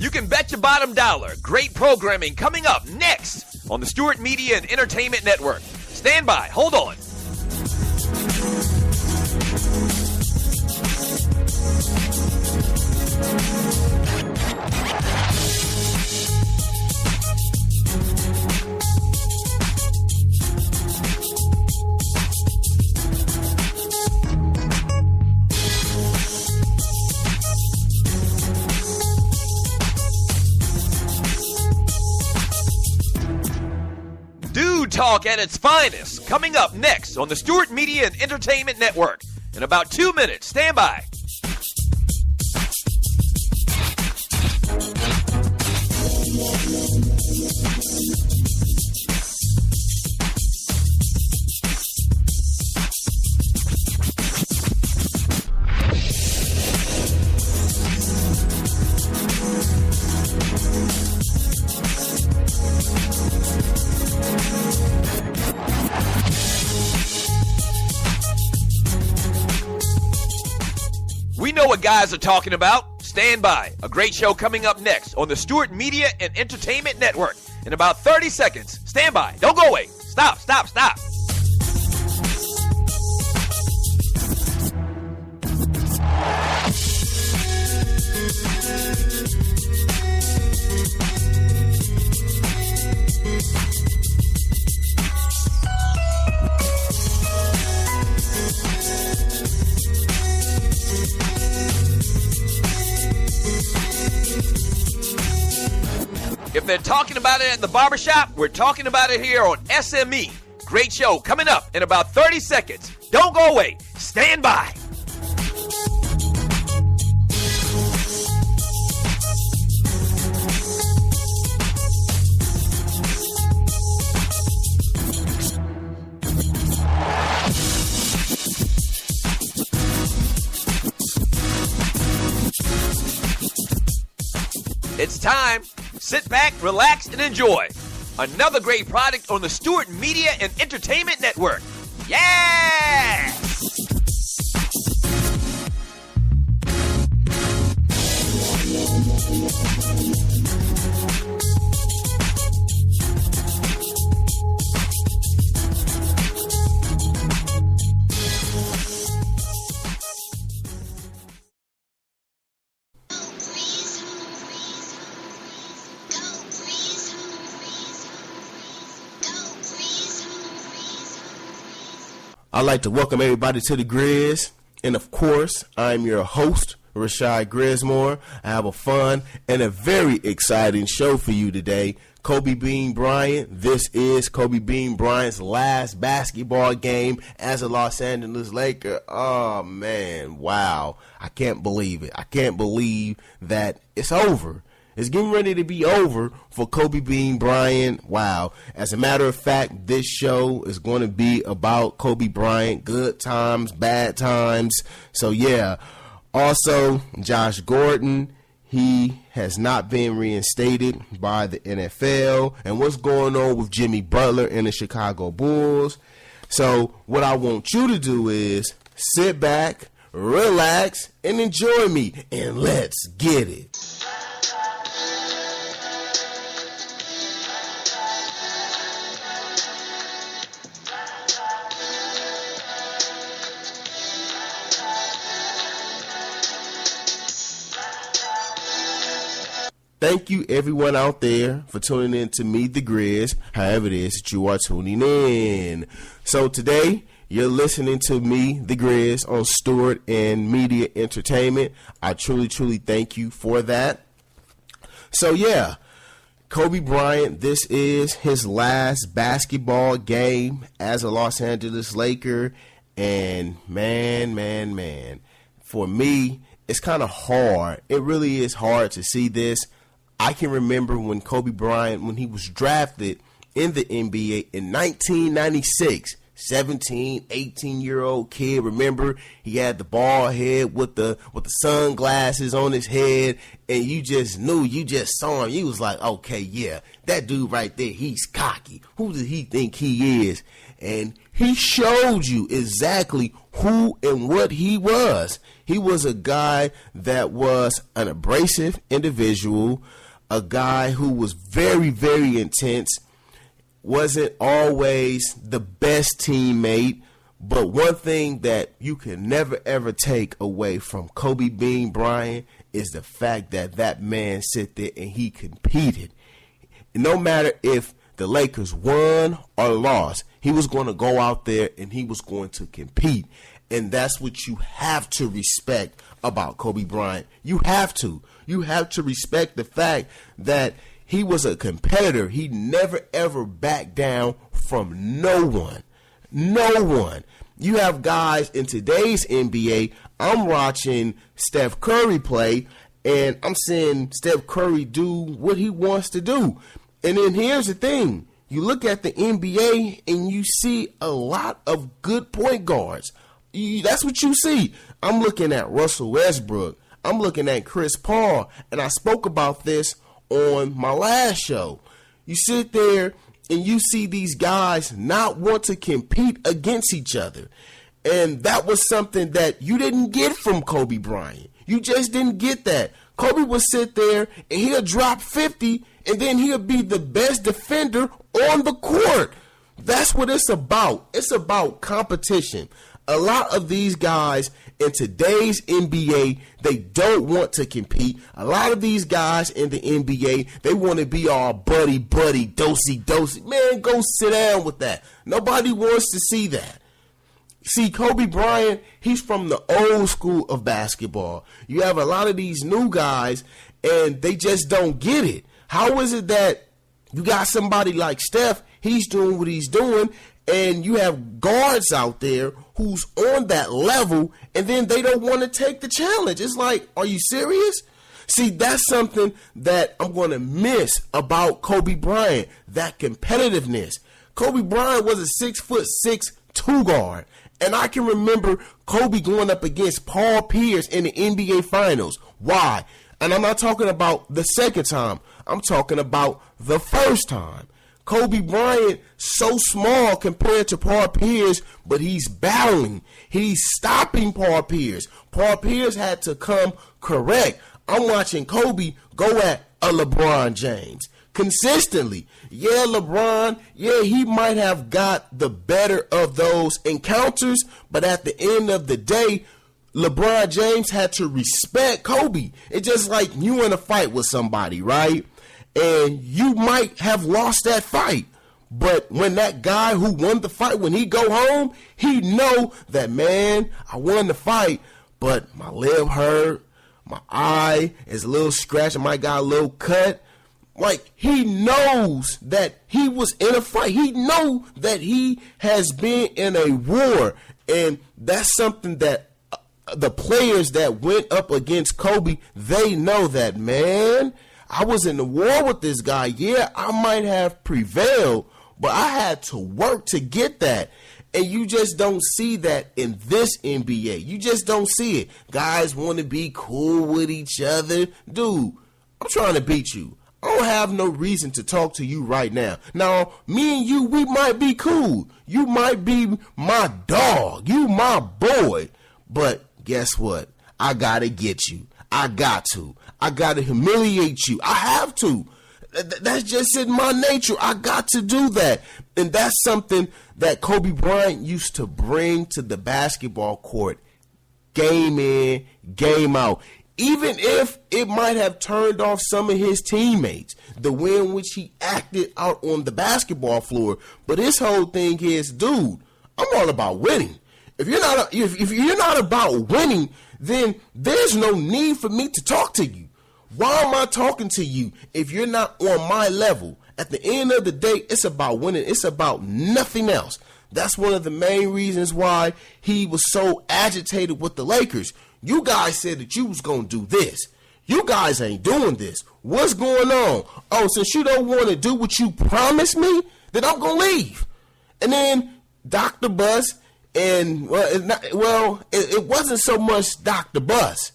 You can bet your bottom dollar. Great programming coming up next on the Stewart Media and Entertainment Network. Stand by. Hold on. Talk at its finest, coming up next on the Stewart Media and Entertainment Network. In about 2 minutes, stand by. We know what guys are talking about. Stand by. A great show coming up next on the Stewart Media and Entertainment Network. In about 30 seconds. Stand by. Don't go away. Stop. If they're talking about it at the barbershop, we're talking about it here on SME. Great show coming up in about 30 seconds. Don't go away. Stand by. It's time. Sit back, relax, and enjoy. Another great product on the Stewart Media and Entertainment Network. Yeah! I'd like to welcome everybody to the Grizz, and of course, I'm your host, Rashad Grismore. I have a fun and a very exciting show for you today. Kobe Bean Bryant. This is Kobe Bean Bryant's last basketball game as a Los Angeles Laker. Oh, man, wow. I can't believe it. I can't believe that it's over. It's getting ready to be over for Kobe Bean Bryant. Wow. As a matter of fact, this show is going to be about Kobe Bryant, good times, bad times. So, yeah. Also, Josh Gordon, he has not been reinstated by the NFL. And what's going on with Jimmy Butler and the Chicago Bulls. So, what I want you to do is sit back, relax, and enjoy me. And let's get it. Thank you, everyone out there, for tuning in to me, the Grizz, however it is that you are tuning in. So today, you're listening to me, the Grizz, on Stewart and Media Entertainment. I truly, truly thank you for that. So, yeah, Kobe Bryant, this is his last basketball game as a Los Angeles Laker. And, man, for me, it's kind of hard. It really is hard to see this. I can remember when Kobe Bryant, when he was drafted in the NBA in 1996, 17, 18-year-old kid. Remember, he had the bald head with the sunglasses on his head, and you just knew, you just saw him. You was like, okay, yeah, that dude right there, he's cocky. Who does he think he is? And he showed you exactly who and what he was. He was a guy that was an abrasive individual, a guy who was very, very intense, wasn't always the best teammate. But one thing that you can never, ever take away from Kobe Bean Bryant is the fact that that man sit there and he competed. No matter if the Lakers won or lost, he was going to go out there and he was going to compete. And that's what you have to respect about Kobe Bryant. You have to. You have to respect the fact that he was a competitor. He never, ever backed down from no one. No one. You have guys in today's NBA. I'm watching Steph Curry play, and I'm seeing Steph Curry do what he wants to do. And then here's the thing. You look at the NBA, and you see a lot of good point guards. That's what you see. I'm looking at Russell Westbrook. I'm looking at Chris Paul, and I spoke about this on my last show. You sit there and you see these guys not want to compete against each other. And that was something that you didn't get from Kobe Bryant. You just didn't get that. Kobe would sit there and he'll drop 50 and then he'll be the best defender on the court. That's what it's about. It's about competition. A lot of these guys in today's NBA, they don't want to compete. A lot of these guys in the NBA, they want to be all buddy, dosey. Man, go sit down with that. Nobody wants to see that. See, Kobe Bryant, he's from the old school of basketball. You have a lot of these new guys, and they just don't get it. How is it that you got somebody like Steph, he's doing what he's doing, and you have guards out there who's on that level, and then they don't want to take the challenge? It's like, are you serious? See, that's something that I'm going to miss about Kobe Bryant, that competitiveness. Kobe Bryant was a 6'6" two guard, and I can remember Kobe going up against Paul Pierce in the NBA Finals. Why? And I'm not talking about the second time. I'm talking about the first time. Kobe Bryant, so small compared to Paul Pierce, but he's battling. He's stopping Paul Pierce. Paul Pierce had to come correct. I'm watching Kobe go at a LeBron James consistently. Yeah, LeBron, he might have got the better of those encounters, but at the end of the day, LeBron James had to respect Kobe. It's just like you in a fight with somebody, right? And you might have lost that fight. But when that guy who won the fight, when he go home, he know that, man, I won the fight, but my lip hurt, my eye is a little scratched, I might got a little cut. Like, he knows that he was in a fight. He know that he has been in a war. And that's something that the players that went up against Kobe, they know that, man, I was in the war with this guy. Yeah, I might have prevailed, but I had to work to get that. And you just don't see that in this NBA. You just don't see it. Guys want to be cool with each other. Dude, I'm trying to beat you. I don't have no reason to talk to you right now. Now, me and you, we might be cool. You might be my dog. You my boy. But guess what? I gotta get you. I got to humiliate you. I have to. That's just in my nature. I got to do that. And that's something that Kobe Bryant used to bring to the basketball court. Game in, game out. Even if it might have turned off some of his teammates, the way in which he acted out on the basketball floor. But his whole thing is, dude, I'm all about winning. If you're not about winning, then there's no need for me to talk to you. Why am I talking to you if you're not on my level? At the end of the day, it's about winning. It's about nothing else. That's one of the main reasons why he was so agitated with the Lakers. You guys said that you was going to do this. You guys ain't doing this. What's going on? Oh, since you don't want to do what you promised me, then I'm going to leave. And then Dr. Bus, and it wasn't so much Dr. Bus.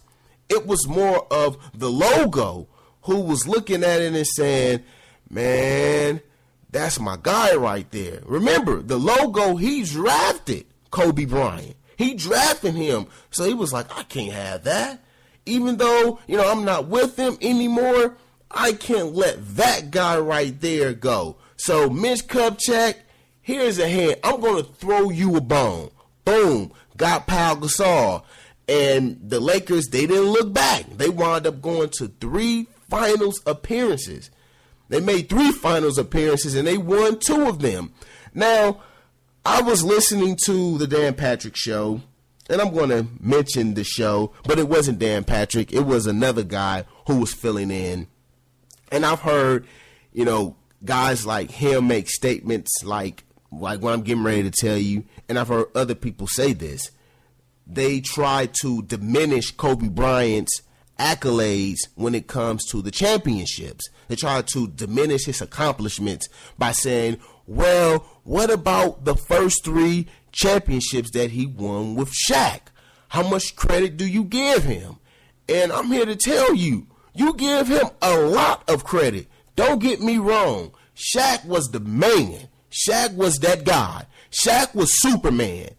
It was more of the logo who was looking at it and saying, man, that's my guy right there. Remember, the logo, he drafted Kobe Bryant. He drafted him. So he was like, I can't have that. Even though, I'm not with him anymore, I can't let that guy right there go. So, Mitch Kupchak, here's a hand. I'm going to throw you a bone. Boom. Got Pau Gasol. And the Lakers, they didn't look back. They wound up going to 3 finals appearances. They made 3 finals appearances, and they won 2 of them. Now, I was listening to the Dan Patrick Show, and I'm going to mention the show, but it wasn't Dan Patrick. It was another guy who was filling in. And I've heard, guys like him make statements like what I'm getting ready to tell you, and I've heard other people say this. They try to diminish Kobe Bryant's accolades when it comes to the championships. They try to diminish his accomplishments by saying, well, what about the first 3 championships that he won with Shaq? How much credit do you give him? And I'm here to tell you, you give him a lot of credit. Don't get me wrong. Shaq was the man. Shaq was that guy. Shaq was Superman.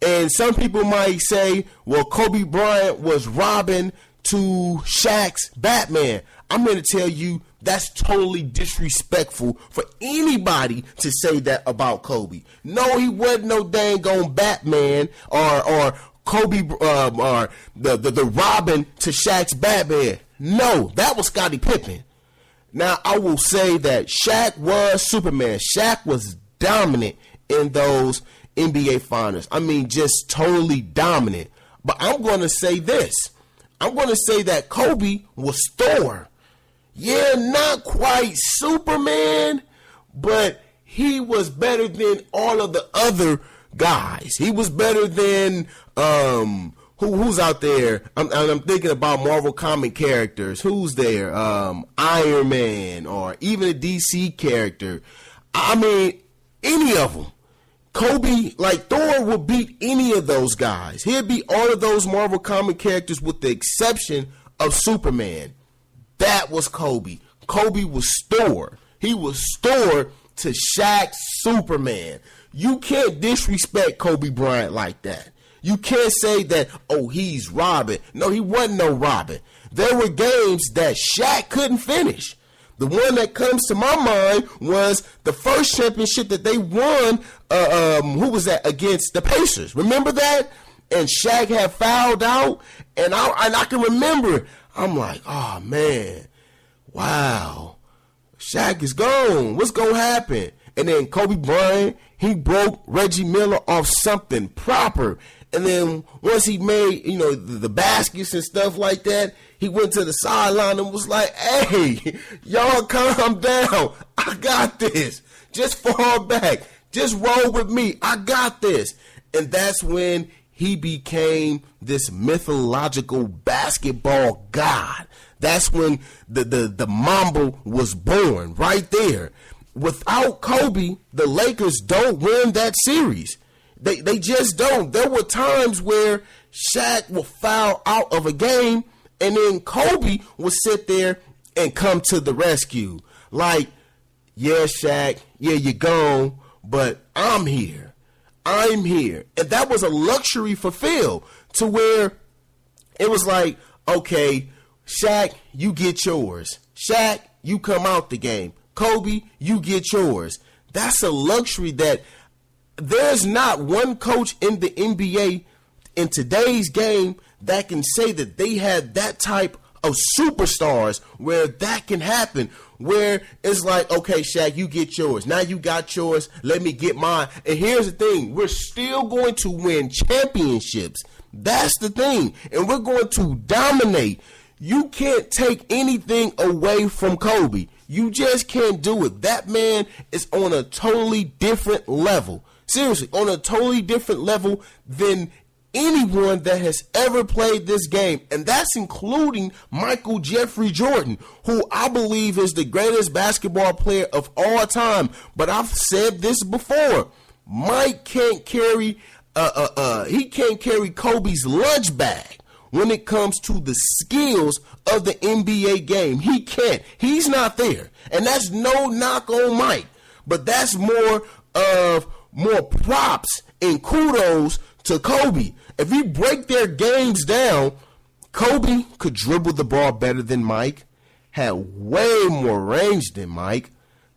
And some people might say, well, Kobe Bryant was Robin to Shaq's Batman. I'm here to tell you that's totally disrespectful for anybody to say that about Kobe. No, he wasn't no dang on Batman or Kobe or the Robin to Shaq's Batman. No, that was Scottie Pippen. Now, I will say that Shaq was Superman. Shaq was dominant in those NBA finals. I mean, just totally dominant. But I'm going to say this. I'm going to say that Kobe was Thor. Yeah, not quite Superman, but he was better than all of the other guys. He was better than who's out there? I'm thinking about Marvel comic characters. Who's there? Iron Man or even a DC character. I mean, any of them. Kobe, like Thor, would beat any of those guys. He'd beat all of those Marvel comic characters with the exception of Superman. That was Kobe. Kobe was Thor. He was Thor to Shaq's Superman. You can't disrespect Kobe Bryant like that. You can't say that, oh, he's Robin. No, he wasn't no Robin. There were games that Shaq couldn't finish. The one that comes to my mind was the first championship that they won. Who was that? Against the Pacers. Remember that? And Shaq had fouled out. And I can remember. I'm like, oh, man. Wow. Shaq is gone. What's going to happen? And then Kobe Bryant, he broke Reggie Miller off something proper. And then once he made, the baskets and stuff like that, he went to the sideline and was like, hey, y'all calm down. I got this. Just fall back. Just roll with me. I got this. And that's when he became this mythological basketball god. That's when the Mamba was born right there. Without Kobe, the Lakers don't win that series. They just don't. There were times where Shaq will foul out of a game, and then Kobe will sit there and come to the rescue. Like, yeah, Shaq, yeah, you're gone, but I'm here. I'm here. And that was a luxury for Phil, to where it was like, okay, Shaq, you get yours. Shaq, you come out the game. Kobe, you get yours. That's a luxury that there's not one coach in the NBA in today's game that can say that they had that type of superstars where that can happen, where it's like, okay, Shaq, you get yours. Now you got yours. Let me get mine. And here's the thing. We're still going to win championships. That's the thing. And we're going to dominate. You can't take anything away from Kobe. You just can't do it. That man is on a totally different level. Seriously, on a totally different level than anyone that has ever played this game. And that's including Michael Jeffrey Jordan, who I believe is the greatest basketball player of all time. But I've said this before. Mike can't carry he can't carry Kobe's lunch bag when it comes to the skills of the NBA game. He can't. He's not there. And that's no knock on Mike. But that's more props and kudos to Kobe. If you break their games down, Kobe could dribble the ball better than Mike, had way more range than Mike.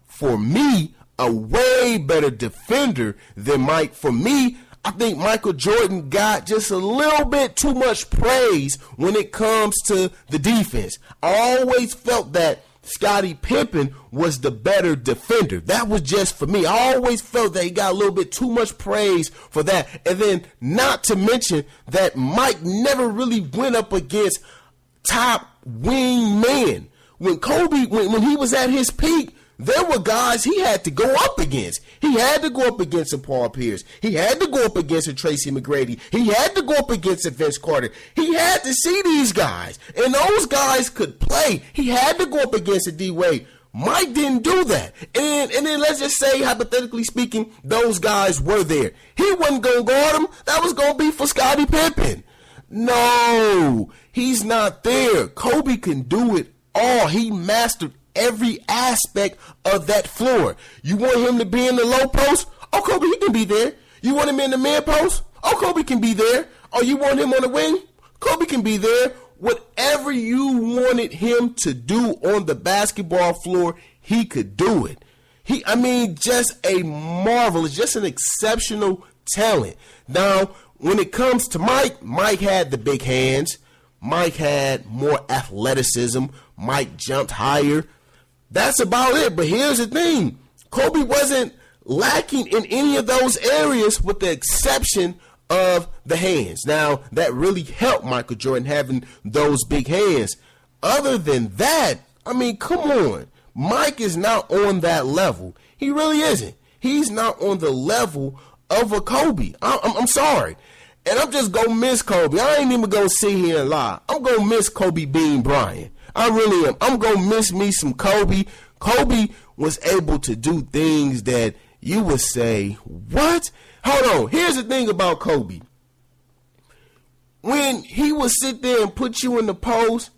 For me, a way better defender than Mike. For me, I think Michael Jordan got just a little bit too much praise when it comes to the defense. I always felt that Scottie Pippen was the better defender. That was just for me. I always felt that he got a little bit too much praise for that. And then not to mention that Mike never really went up against top wing men. When Kobe, when he was at his peak, there were guys he had to go up against. He had to go up against a Paul Pierce. He had to go up against a Tracy McGrady. He had to go up against a Vince Carter. He had to see these guys. And those guys could play. He had to go up against a D-Wade. Mike didn't do that. And then let's just say, hypothetically speaking, those guys were there. He wasn't going to guard them. That was going to be for Scottie Pippen. No, he's not there. Kobe can do it all. He mastered every aspect of that floor. You want him to be in the low post? Oh, Kobe, he can be there. You want him in the mid post? Oh, Kobe can be there. Oh, you want him on the wing? Kobe can be there. Whatever you wanted him to do on the basketball floor, he could do it. Just a marvelous, just an exceptional talent. Now, when it comes to Mike, Mike had the big hands. Mike had more athleticism. Mike jumped higher. That's about it. But here's the thing. Kobe wasn't lacking in any of those areas with the exception of the hands. Now, that really helped Michael Jordan having those big hands. Other than that, come on. Mike is not on that level. He really isn't. He's not on the level of a Kobe. I'm sorry. And I'm just going to miss Kobe. I ain't even going to sit here and lie. I'm going to miss Kobe Bean Bryant. I really am. I'm going to miss me some Kobe. Kobe was able to do things that you would say, what? Hold on. Here's the thing about Kobe. When he would sit there and put you in the post,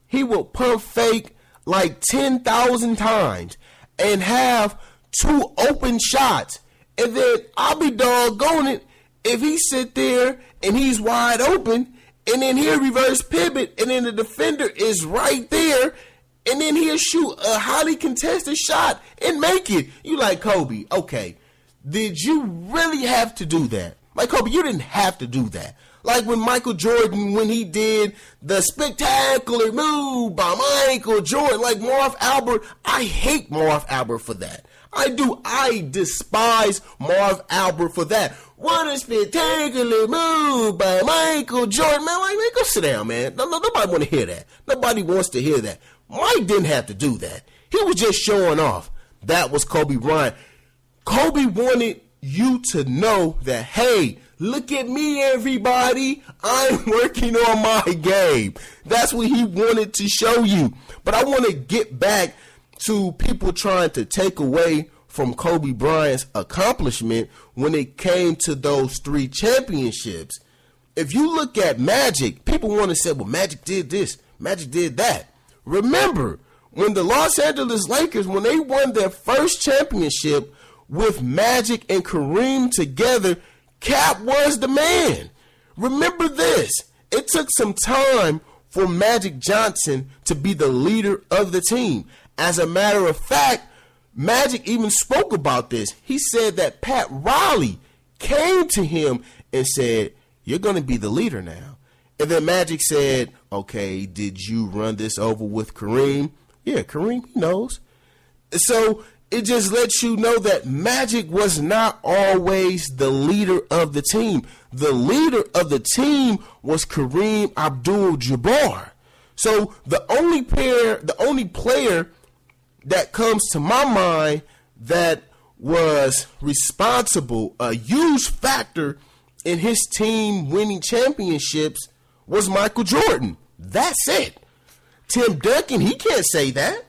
he would pump fake like 10,000 times and have 2 open shots. And then I'll be doggone it if he sit there and he's wide open and then he'll reverse pivot, and then the defender is right there, and then he'll shoot a highly contested shot and make it. You like, Kobe, okay, did you really have to do that? Like, Kobe, you didn't have to do that. Like when Michael Jordan, when he did the spectacular move by Michael Jordan, like Marv Albert, I hate Marv Albert for that. I do. I despise Marv Albert for that. What a spectacular move by Michael Jordan. Man, go sit down, man. Nobody want to hear that. Nobody wants to hear that. Mike didn't have to do that. He was just showing off. That was Kobe Bryant. Kobe wanted you to know that, hey, look at me, everybody. I'm working on my game. That's what he wanted to show you. But I want to get back to people trying to take away from Kobe Bryant's accomplishment when it came to those 3 championships. If you look at Magic, people want to say, well, Magic did this, Magic did that. Remember, when the Los Angeles Lakers, when they won their first championship with Magic and Kareem together, Cap was the man. Remember this. It took some time for Magic Johnson to be the leader of the team. As a matter of fact, Magic even spoke about this. He said that Pat Riley came to him and said, you're going to be the leader now. And then Magic said, okay, did you run this over with Kareem? Yeah, Kareem, he knows. So it just lets you know that Magic was not always the leader of the team. The leader of the team was Kareem Abdul-Jabbar. So the only player that comes to my mind that was responsible, a huge factor in his team winning championships, was Michael Jordan. That's it. Tim Duncan, he can't say that.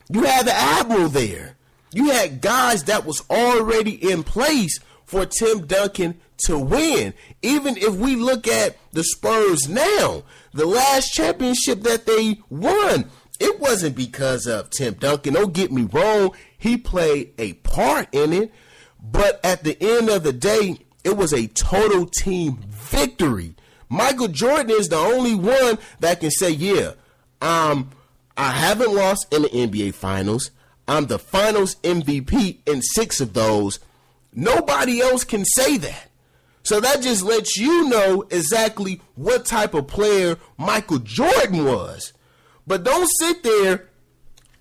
You had the Admiral there. You had guys that was already in place for Tim Duncan to win. Even if we look at the Spurs now, the last championship that they won, it wasn't because of Tim Duncan. Don't get me wrong. He played a part in it. But at the end of the day, It was a total team victory. Michael Jordan is the only one that can say, yeah, I haven't lost in the NBA Finals. I'm the Finals MVP in 6 of those. Nobody else can say that. So that just lets you know exactly what type of player Michael Jordan was. But don't sit there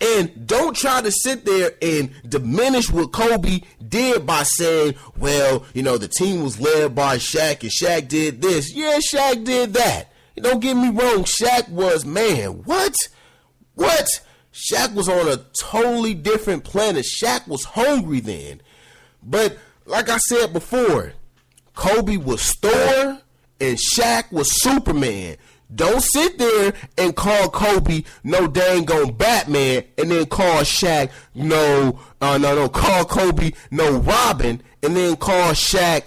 and don't try to sit there and diminish what Kobe did by saying, well, you know, the team was led by Shaq and Shaq did this. Yeah, Shaq did that. Don't get me wrong. Shaq was, man, what? Shaq was on a totally different planet. Shaq was hungry then. But like I said before, Kobe was Thor and Shaq was Superman. Don't sit there and call Kobe no dang on Batman and then call Shaq call Kobe no Robin and then call Shaq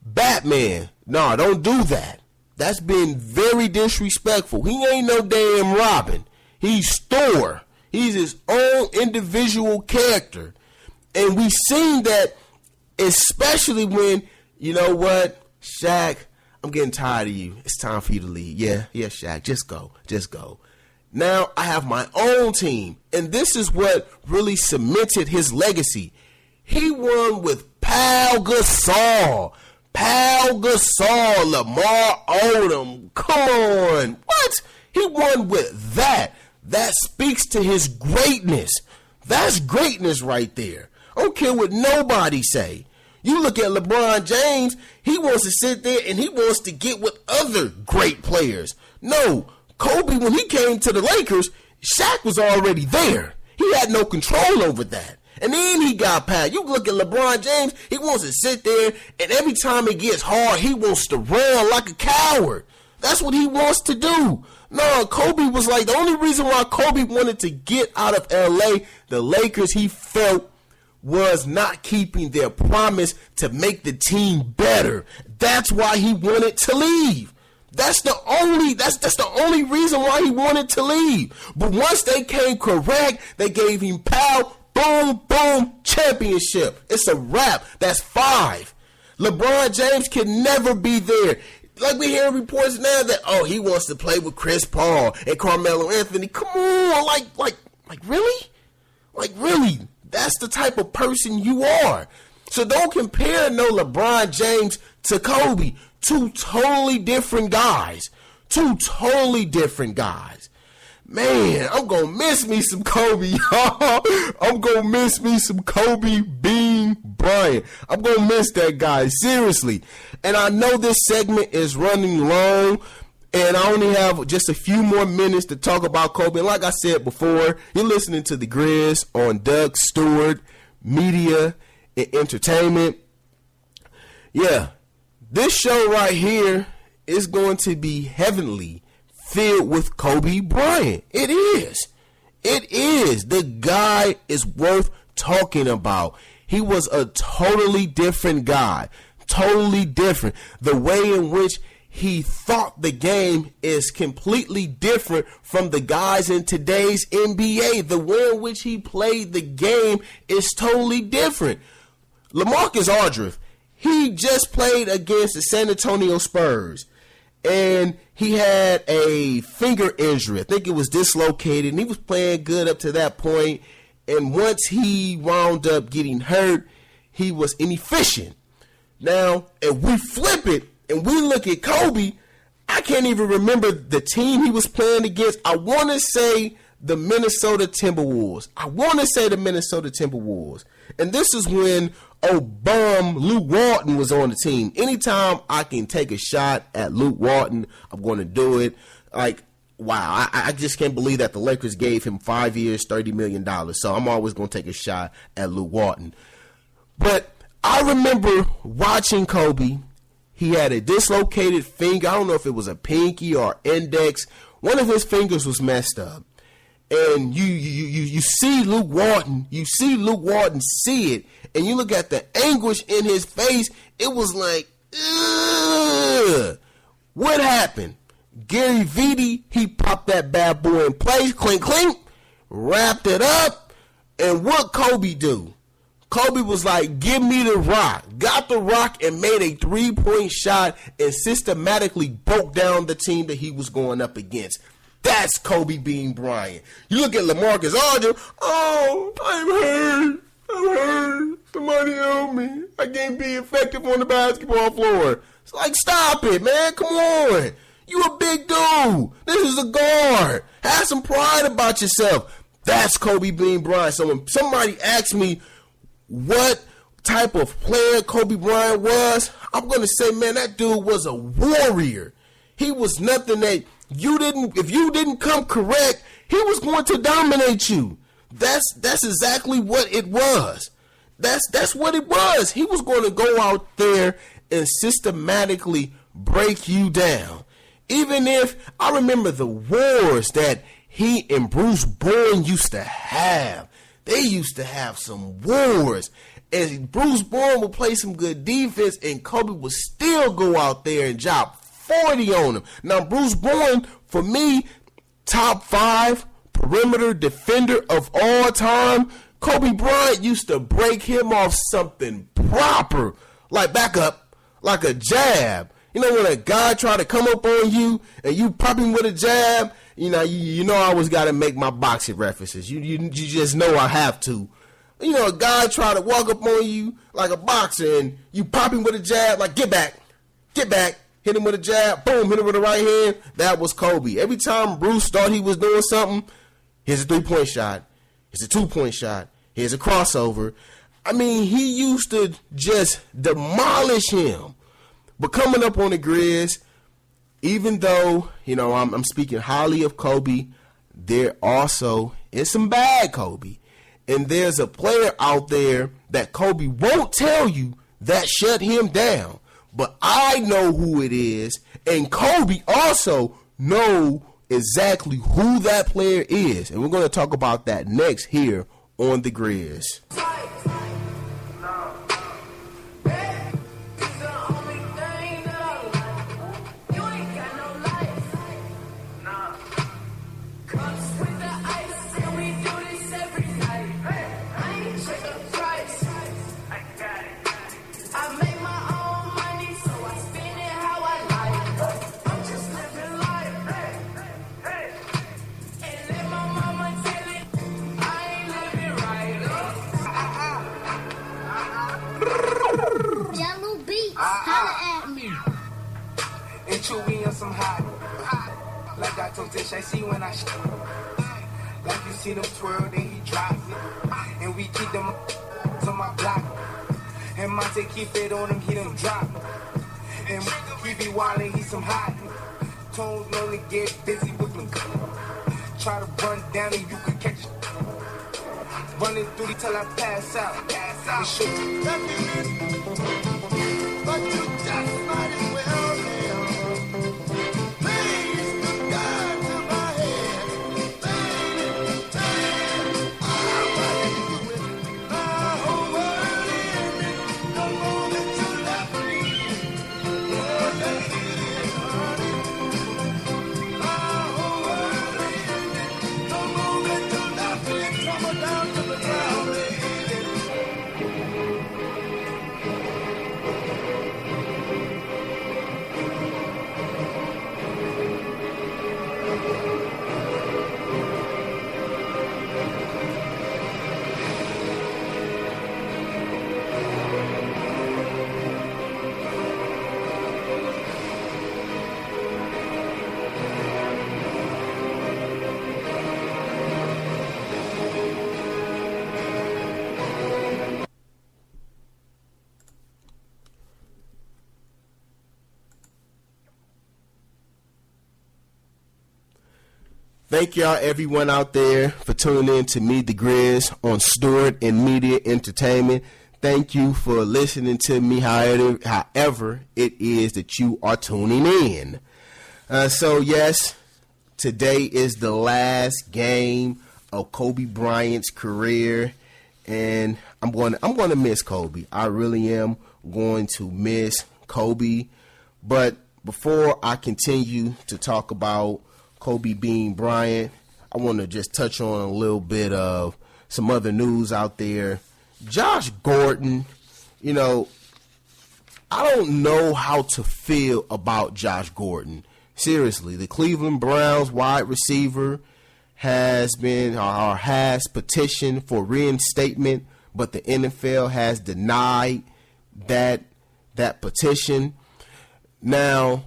Batman. No, don't do that. That's been very disrespectful. He ain't no damn Robin. He's Thor. He's his own individual character. And we seen that especially when, you know what, Shaq, I'm getting tired of you. It's time for you to leave. Yeah, Shaq, just go. Now I have my own team, and this is what really cemented his legacy. He won with Pau Gasol, Lamar Odom. Come on, what? He won with that. That speaks to his greatness. That's greatness right there. I don't care what nobody say. You look at LeBron James, he wants to sit there and he wants to get with other great players. No, Kobe, when he came to the Lakers, Shaq was already there. He had no control over that. And then he got past. You look at LeBron James, he wants to sit there, and every time it gets hard, he wants to run like a coward. That's what he wants to do. No, Kobe was like, the only reason why Kobe wanted to get out of LA, the Lakers, he felt, was not keeping their promise to make the team better. That's why he wanted to leave. That's the only reason why he wanted to leave. But once they came correct, they gave him boom, championship. It's a wrap. That's 5. LeBron James can never be there. Like we hear reports now that, he wants to play with Chris Paul and Carmelo Anthony. Come on, like really? Like really? That's the type of person you are. So don't compare no LeBron James to Kobe. Two totally different guys. Man, I'm going to miss me some Kobe, y'all. I'm going to miss me some Kobe Bean Bryant. I'm going to miss that guy, seriously. And I know this segment is running long, and I only have just a few more minutes to talk about Kobe. And like I said before, you're listening to The Grizz on Doug Stewart Media and Entertainment. Yeah, this show right here is going to be heavenly, filled with Kobe Bryant. It is. The guy is worth talking about. He was a totally different guy. Totally different. The way in which he thought the game is completely different from the guys in today's NBA. The way in which he played the game is totally different. LaMarcus Aldridge, he just played against the San Antonio Spurs, and he had a finger injury. I think it was dislocated, and he was playing good up to that point. And once he wound up getting hurt, he was inefficient. Now, if we flip it and we look at Kobe, I can't even remember the team he was playing against. I want to say the Minnesota Timberwolves. And this is when Luke Walton was on the team. Anytime I can take a shot at Luke Walton, I'm going to do it. Like, wow, I just can't believe that the Lakers gave him 5 years, $30 million. So I'm always going to take a shot at Luke Walton. But I remember watching Kobe. He had a dislocated finger. I don't know if it was a pinky or index. One of his fingers was messed up. And you see Luke Walton. You see Luke Walton see it. And you look at the anguish in his face. It was like, ugh. What happened? Gary Vitti, he popped that bad boy in place. Clink, clink. Wrapped it up. And what Kobe do? Kobe was like, give me the rock. Got the rock and made a 3-point shot and systematically broke down the team that he was going up against. That's Kobe Bean Bryant. You look at LaMarcus Aldridge. Oh, I'm hurt. Somebody help me. I can't be effective on the basketball floor. It's like, stop it, man. Come on. You a big dude. This is a guard. Have some pride about yourself. That's Kobe Bean Bryant. So when somebody asks me what type of player Kobe Bryant was, I'm going to say, man, that dude was a warrior. He was nothing that if you didn't come correct, he was going to dominate you. That's exactly what it was. That's what it was. He was going to go out there and systematically break you down. Even if I remember the wars that he and Bruce Bowen used to have. They used to have some wars. And Bruce Bowen would play some good defense, and Kobe would still go out there and drop 40 on him. Now, Bruce Bowen, for me, top 5 perimeter defender of all time. Kobe Bryant used to break him off something proper, like back up, like a jab. You know, when a guy try to come up on you and you pop him with a jab, you know I always got to make my boxing references. You just know I have to. You know, a guy try to walk up on you like a boxer and you pop him with a jab, like get back, hit him with a jab, boom, hit him with the right hand. That was Kobe. Every time Bruce thought he was doing something, here's a 3-point shot, here's a 2-point shot, here's a crossover. I mean, he used to just demolish him. But coming up on the Grizz, even though, you know, I'm speaking highly of Kobe, there also is some bad Kobe. And there's a player out there that Kobe won't tell you that shut him down. But I know who it is, and Kobe also know exactly who that player is. And we're going to talk about that next here on the Grizz. Some hot, like I told Tish, I see when I like you see them twirl, then he drop it, and we keep them to my block, and Monte keep it on him, he them drop, and he be wildin', he some hot, tones only get busy with them, try to run down and you can catch it, running through till I pass out, but you just might as well. Thank y'all, everyone out there, for tuning in to Meet the Grizz on Stewart and Media Entertainment. Thank you for listening to me, however it is that you are tuning in. So yes, today is the last game of Kobe Bryant's career, and I'm going to miss Kobe. I really am going to miss Kobe. But before I continue to talk about Kobe Bean Bryant, I want to just touch on a little bit of some other news out there. Josh Gordon, you know, I don't know how to feel about Josh Gordon. Seriously, the Cleveland Browns wide receiver has petitioned for reinstatement, but the NFL has denied that petition. Now,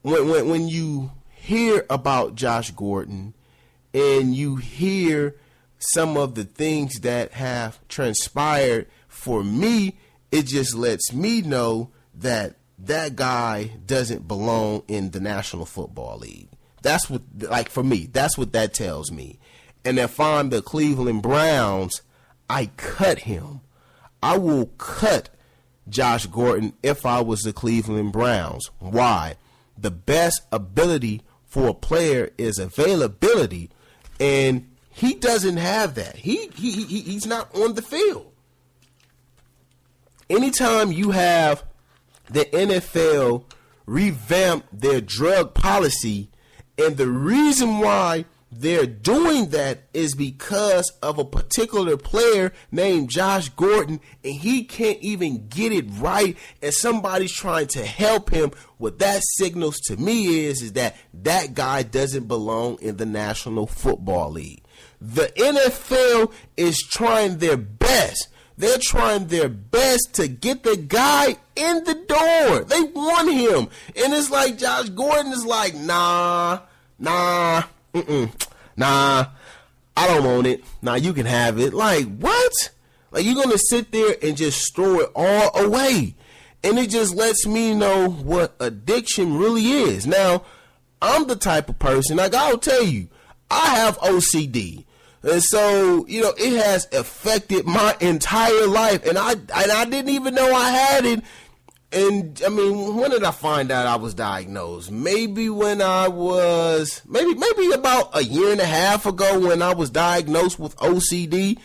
when you hear about Josh Gordon and you hear some of the things that have transpired, for me, it just lets me know that guy doesn't belong in the National Football League. That's what, like, for me, that's what that tells me. And if I'm the Cleveland Browns, I cut him. I will cut Josh Gordon if I was the Cleveland Browns. Why? The best ability for a player is availability, and he doesn't have that. He's not on the field. Anytime you have the NFL revamp their drug policy, and the reason why they're doing that is because of a particular player named Josh Gordon, and he can't even get it right, and somebody's trying to help him. What that signals to me is that guy doesn't belong in the National Football League. The NFL is trying their best. They're trying their best to get the guy in the door. They want him. And it's like Josh Gordon is like, nah, I don't want it. Nah, you can have it. Like, what? Like, you're going to sit there and just throw it all away. And it just lets me know what addiction really is. Now, I'm the type of person, like, I'll tell you, I have OCD. And so, you know, it has affected my entire life. And I didn't even know I had it. And I mean, when did I find out I was diagnosed? Maybe when I was, maybe about a year and a half ago when I was diagnosed with OCD.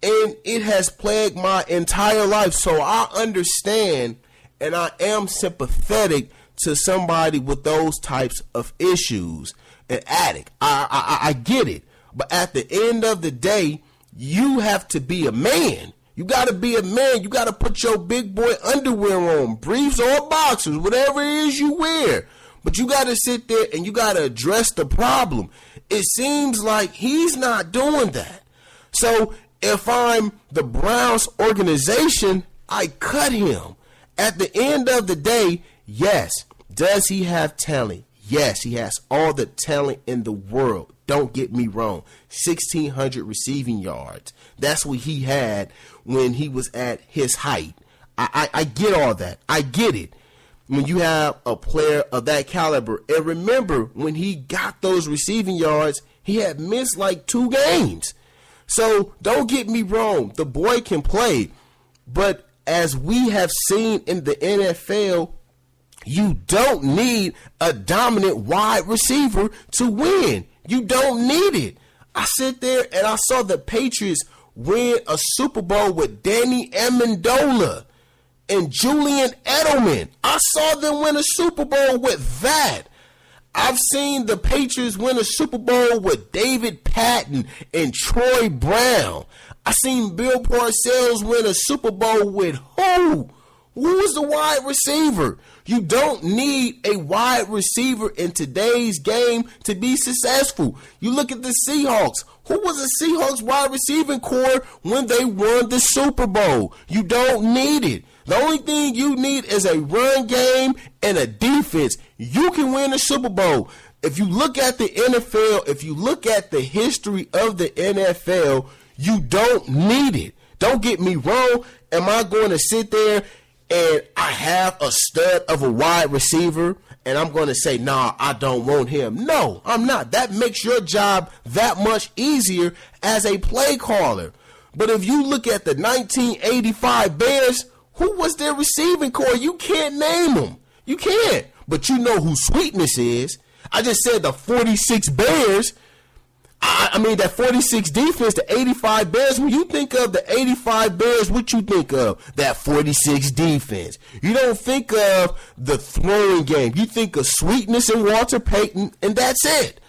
And it has plagued my entire life. So I understand, and I am sympathetic to somebody with those types of issues. An addict. I get it. But at the end of the day, you have to be a man. You got to be a man. You got to put your big boy underwear on, briefs or boxers, whatever it is you wear. But you got to sit there and you got to address the problem. It seems like he's not doing that. So if I'm the Browns organization, I cut him. At the end of the day, yes, does he have talent? Yes, he has all the talent in the world. Don't get me wrong. 1,600 receiving yards. That's what he had when he was at his height. I get all that. I get it. When you have a player of that caliber, and remember, when he got those receiving yards, he had missed like 2 games. So don't get me wrong. The boy can play. But as we have seen in the NFL, you don't need a dominant wide receiver to win. You don't need it. I sit there and I saw the Patriots win a Super Bowl with Danny Amendola and Julian Edelman. I saw them win a Super Bowl with that. I've seen the Patriots win a Super Bowl with David Patton and Troy Brown. I seen Bill Parcells win a Super Bowl with who? Who was the wide receiver? You don't need a wide receiver in today's game to be successful. You look at the Seahawks. Who was the Seahawks wide receiving core when they won the Super Bowl? You don't need it. The only thing you need is a run game and a defense. You can win a Super Bowl. If you look at the NFL, if you look at the history of the NFL, you don't need it. Don't get me wrong. Am I going to sit there and I have a stud of a wide receiver and I'm going to say, nah, I don't want him? No, I'm not. That makes your job that much easier as a play caller. But if you look at the 1985 Bears, who was their receiving core? You can't name them. You can't. But you know who Sweetness is. I just said the 46 Bears. I mean, that 46 defense, the 85 Bears. When you think of the 85 Bears, what you think of? That 46 defense. You don't think of the throwing game. You think of Sweetness and Walter Payton, and that's it.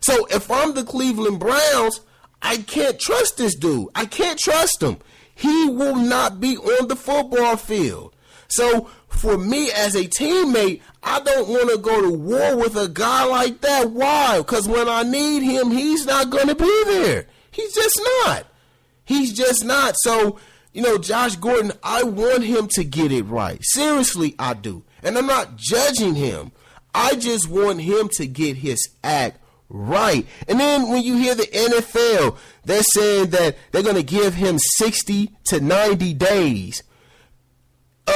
So if I'm the Cleveland Browns, I can't trust this dude. I can't trust him. he will not be on the football field. So for me as a teammate, I don't want to go to war with a guy like that. Why? Because when I need him, he's not going to be there. He's just not. He's just not. So, Josh Gordon, I want him to get it right. Seriously, I do. And I'm not judging him. I just want him to get his act right. And then when you hear the NFL, they're saying that they're going to give him 60 to 90 days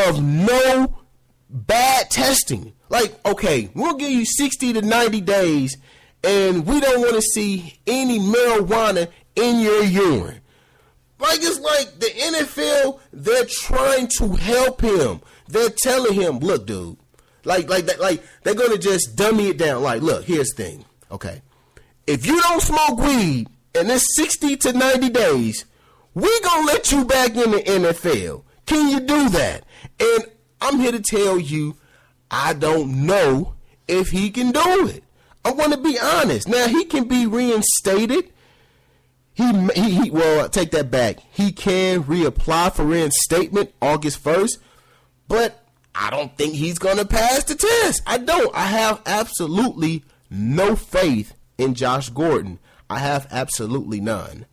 of no bad testing. Like, okay, we'll give you 60 to 90 days and we don't want to see any marijuana in your urine. Like, it's like the NFL, they're trying to help him. They're telling him, look, dude, like they're going to just dummy it down. Like, look, here's the thing. Okay. If you don't smoke weed in this 60 to 90 days, we're going to let you back in the NFL. Can you do that? And I'm here to tell you, I don't know if he can do it. I want to be honest. Now, he can be reinstated. Well, take that back. He can reapply for reinstatement August 1st, but I don't think he's going to pass the test. I don't. I have absolutely no faith in Josh Gordon. I have absolutely none.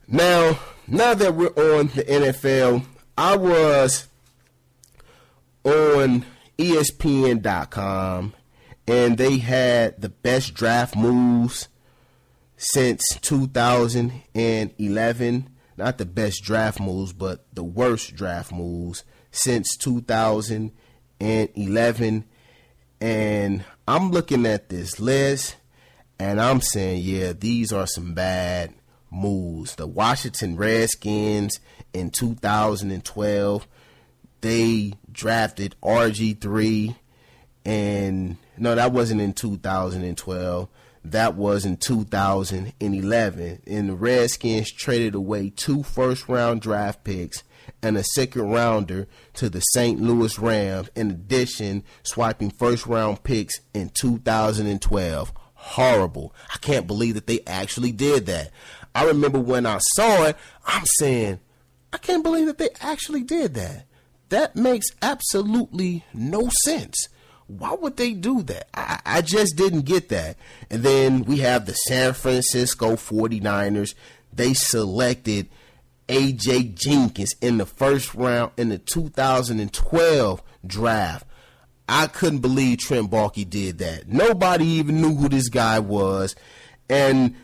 Now that we're on the NFL, I was on ESPN.com, and they had the best draft moves since 2011. Not the best draft moves, but the worst draft moves since 2011. And I'm looking at this list, and I'm saying, yeah, these are some bad moves. The Washington Redskins in 2012, they drafted RG3, and no, that wasn't in 2012. That was in 2011. And the Redskins traded away 2 first-round draft picks and a second-rounder to the St. Louis Rams, in addition, swiping first-round picks in 2012. Horrible. I can't believe that they actually did that. I remember when I saw it, I'm saying, I can't believe that they actually did that. That makes absolutely no sense. Why would they do that? I just didn't get that. And then we have the San Francisco 49ers. They selected A.J. Jenkins in the first round in the 2012 draft. I couldn't believe Trent Baalke did that. Nobody even knew who this guy was. And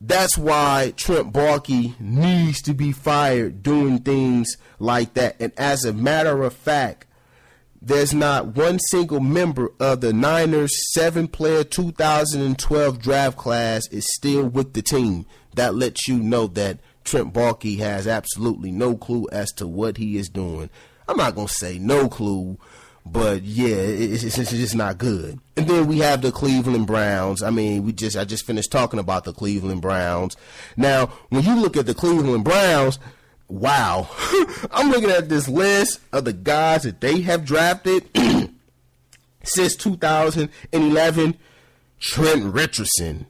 that's why Trent Baalke needs to be fired doing things like that. And as a matter of fact, there's not one single member of the Niners 7-player 2012 draft class is still with the team. That lets you know that Trent Baalke has absolutely no clue as to what he is doing. I'm not going to say no clue, but yeah, it's just not good. And then we have the Cleveland Browns. I mean, I just finished talking about the Cleveland Browns. Now, when you look at the Cleveland Browns, wow. I'm looking at this list of the guys that they have drafted since 2011. Trent Richardson,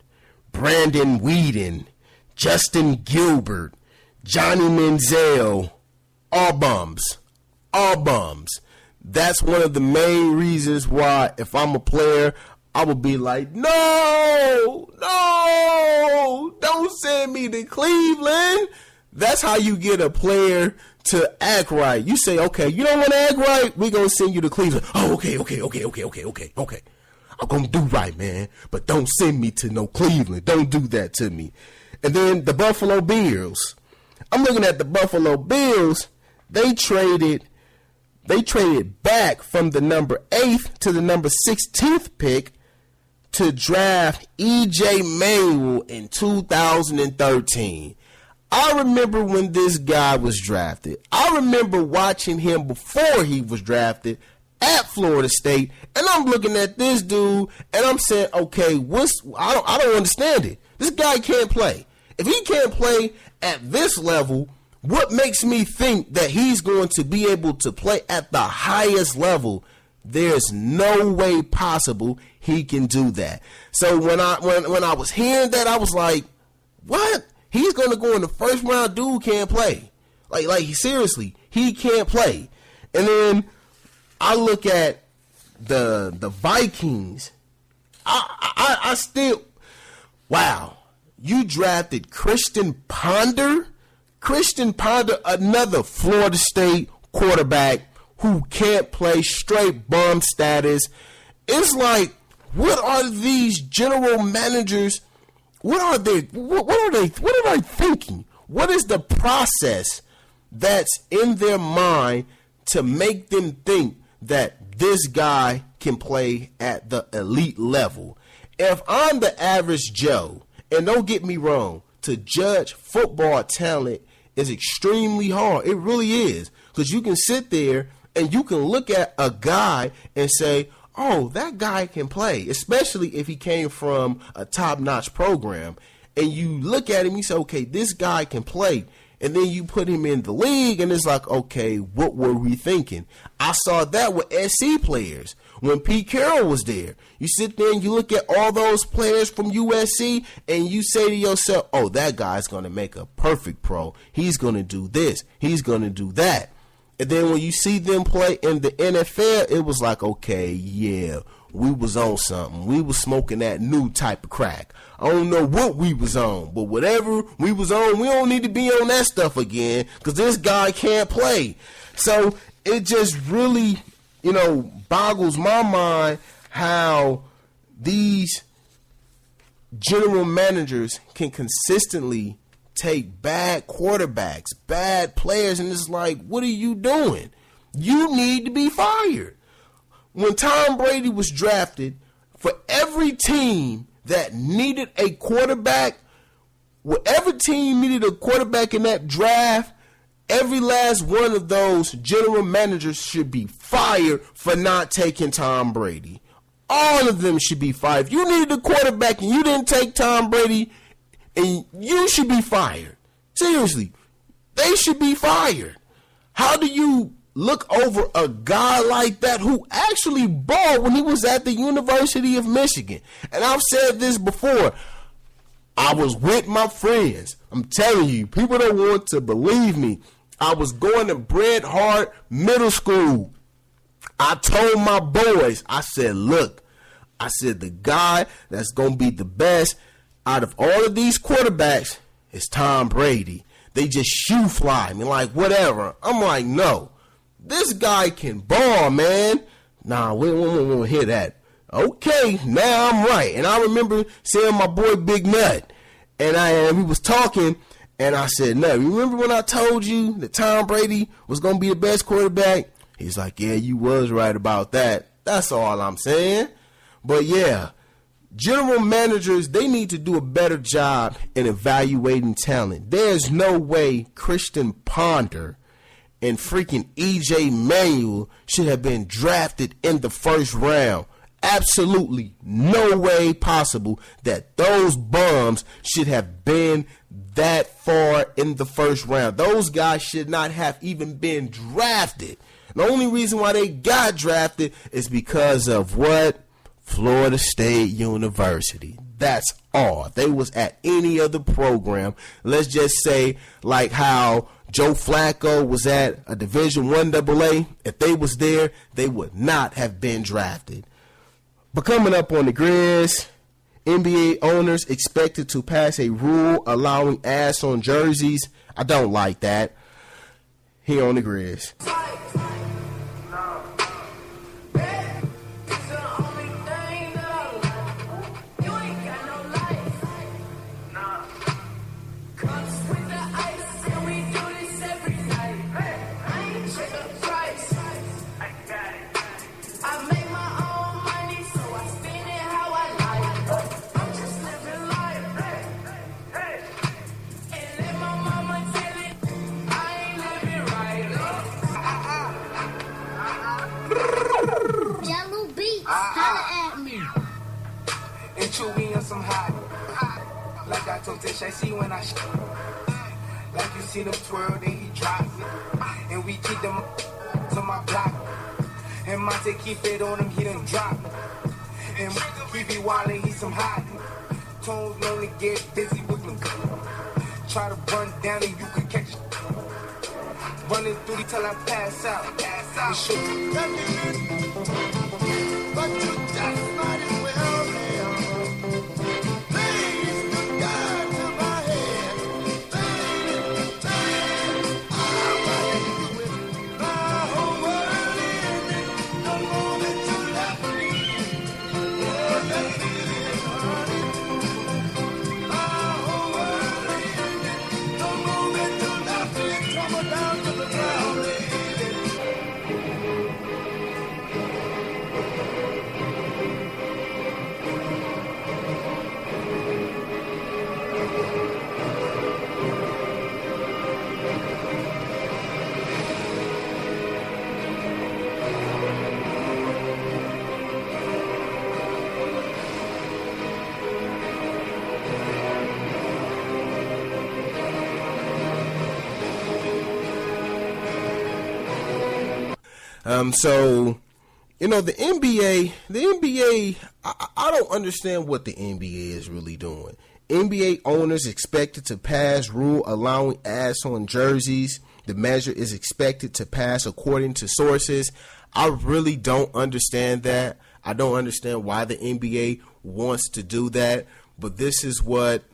Brandon Whedon, Justin Gilbert, Johnny Manziel, all bums. That's one of the main reasons why, if I'm a player, I would be like, no, don't send me to Cleveland. That's how you get a player to act right. You say, okay, you don't want to act right? We're going to send you to Cleveland. Oh, okay. I'm going to do right, man. But don't send me to no Cleveland. Don't do that to me. And then the Buffalo Bills. I'm looking at the Buffalo Bills. They traded back from the number 8th to the number 16th pick to draft E.J. Manuel in 2013. I remember when this guy was drafted. I remember watching him before he was drafted at Florida State, and I'm looking at this dude, and I'm saying, okay, I don't understand it. This guy can't play. If he can't play at this level, what makes me think that he's going to be able to play at the highest level? There's no way possible he can do that. So when I was hearing that, I was like, what? He's going to go in the first round, dude can't play. Like seriously, he can't play. And then I look at the Vikings. I still, wow. You drafted Christian Ponder, another Florida State quarterback who can't play, straight bum status. It's like, what are these general managers? What are they thinking? What is the process that's in their mind to make them think that this guy can play at the elite level? If I'm the average Joe, and don't get me wrong, to judge football talent is extremely hard. It really is. Because you can sit there and you can look at a guy and say, oh, that guy can play, especially if he came from a top-notch program. And you look at him, you say, okay, this guy can play. And then you put him in the league, and it's like, okay, what were we thinking? I saw that with SC players when Pete Carroll was there. You sit there and you look at all those players from USC, and you say to yourself, oh, that guy's going to make a perfect pro. He's going to do this. He's going to do that. And then when you see them play in the NFL, it was like, okay, yeah, we was on something. We was smoking that new type of crack. I don't know what we was on, but whatever we was on, we don't need to be on that stuff again because this guy can't play. So it just really, boggles my mind how these general managers can consistently take bad quarterbacks, bad players, and it's like, what are you doing? You need to be fired. When Tom Brady was drafted, for every team that needed a quarterback, whatever team needed a quarterback in that draft, every last one of those general managers should be fired for not taking Tom Brady. All of them should be fired. If you needed a quarterback and you didn't take Tom Brady, and you should be fired. Seriously, they should be fired. How do you look over a guy like that who actually balled when he was at the University of Michigan? And I've said this before. I was with my friends. I'm telling you, people don't want to believe me. I was going to Bret Hart Middle School. I told my boys, I said, look, the guy that's going to be the best out of all of these quarterbacks is Tom Brady. They just shoe fly me like whatever. I'm like, no, this guy can ball, man. Nah, we won't hear that. Okay, now I'm right. And I remember seeing my boy Big Nut, and he was talking, and I said, no, remember when I told you that Tom Brady was going to be the best quarterback? He's like, yeah, you was right about that. That's all I'm saying. But yeah, general managers, they need to do a better job in evaluating talent. There's no way Christian Ponder and freaking E.J. Manuel should have been drafted in the first round. Absolutely no way possible that those bums should have been that far in the first round. Those guys should not have even been drafted. The only reason why they got drafted is because of what? Florida State University. That's all. If they was at any other program, let's just say like how Joe Flacco was at a Division I AA, if they was there, they would not have been drafted. But coming up on the Grizz, NBA owners expected to pass a rule allowing ads on jerseys. I don't like that. Here on the Grizz. Chewy on some hot. Like I told Tish, I see when I like you see them twirl, then he drop it. And we keep them to my block. And Monte keep it on him, he done drop it. And he be wildin', he some hot. Tones known to get busy with me. Try to run down and you could catch it. running through the till I pass out. And shit. But you just might as well have. Please, God to my head. I want to do it. My whole world is the moment you left me. Oh, left me, honey. My whole world is the moment you left me. Trouble down to the ground, baby. So, you know, the NBA, I don't understand what the NBA is really doing. NBA owners expected to pass rule allowing ads on jerseys. The measure is expected to pass according to sources. I really don't understand that. I don't understand why the NBA wants to do that. But this is what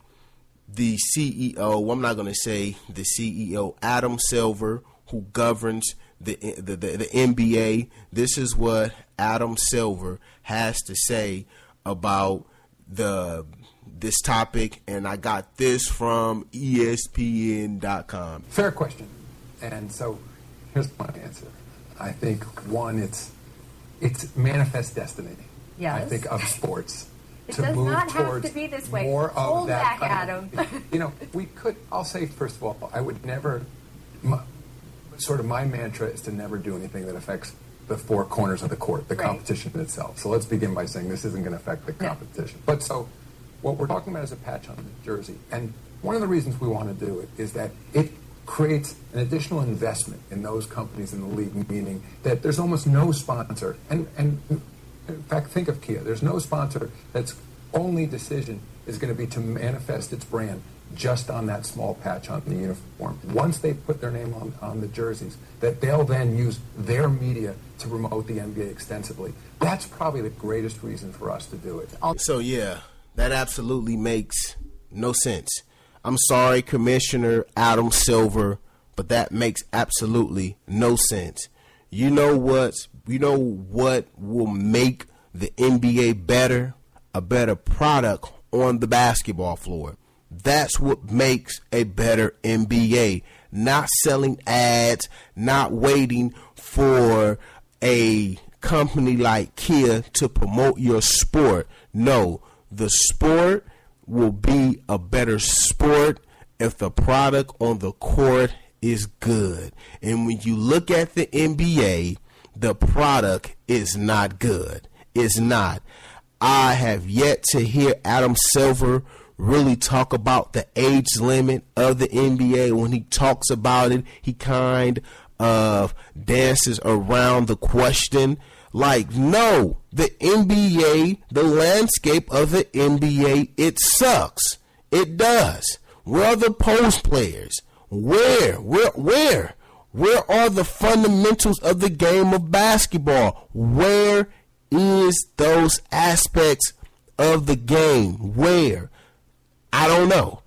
the CEO, I'm not going to say the CEO, Adam Silver, who governs the NBA, this is what Adam Silver has to say about this topic, and I got this from ESPN.com. Fair question. And so here's my answer. I think, one, it's manifest destiny. Yes. I think of sports. It to does move not have towards to be this way. More Hold of that back, kind of- Adam. You know, we could, I'll say, first of all, I would never, my mantra is to never do anything that affects the four corners of the court, the Right. competition itself. So let's begin by saying this isn't going to affect the competition. But so what we're talking about is a patch on the jersey. And one of the reasons we want to do it is that it creates an additional investment in those companies in the league, meaning that there's almost no sponsor. And in fact, think of Kia. There's no sponsor that's only decision is going to be to manifest its brand just on that small patch on the uniform. Once they put their name on the jerseys, that they'll then use their media to promote the NBA extensively. That's probably the greatest reason for us to do it. So, yeah, that absolutely makes no sense. I'm sorry, Commissioner Adam Silver, but that makes absolutely no sense. You know what will make the NBA better? A better product on the basketball floor. That's what makes a better NBA. Not selling ads, not waiting for a company like Kia to promote your sport. No, the sport will be a better sport if the product on the court is good. And when you look at the NBA, the product is not good. It's not. I have yet to hear Adam Silver really talk about the age limit of the NBA. When he talks about it, he kind of dances around the question. Like, no, the NBA, the landscape of the NBA, it sucks. It does. Where are the post players? Where are the fundamentals of the game of basketball? Where is those aspects of the game? Where? I don't know.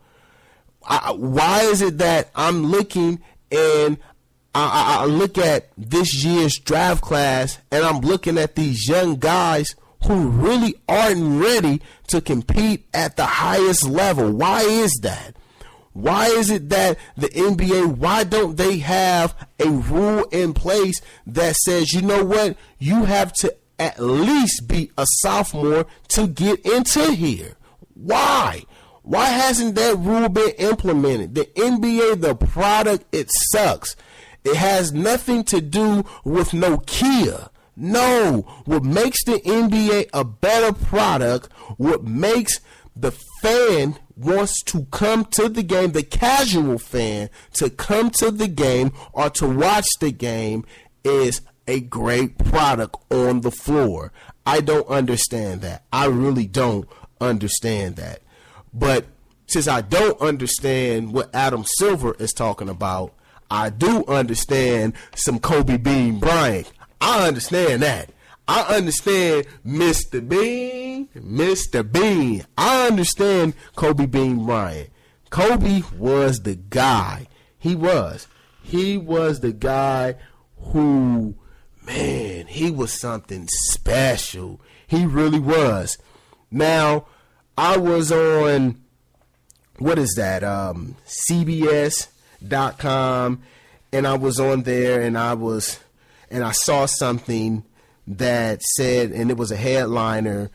Why is it that I'm looking and I look at this year's draft class and I'm looking at these young guys who really aren't ready to compete at the highest level? Why is that? Why is it that the NBA, why don't they have a rule in place that says, you know what, you have to at least be a sophomore to get into here? Why? Why hasn't that rule been implemented? The NBA, the product, it sucks. It has nothing to do with no Kia. No. What makes the NBA a better product, what makes the fan wants to come to the game, the casual fan to come to the game or to watch the game, is a great product on the floor. I don't understand that. I really don't understand that. But since I don't understand what Adam Silver is talking about, I do understand some Kobe Bean Bryant. I understand that. I understand Mr. Bean. I understand Kobe Bean Bryant. Kobe was the guy. He was the guy who, man, he was something special. He really was. Now, I was on, what is that, CBS.com, and I was on there, and I saw something that said, and it was a headliner,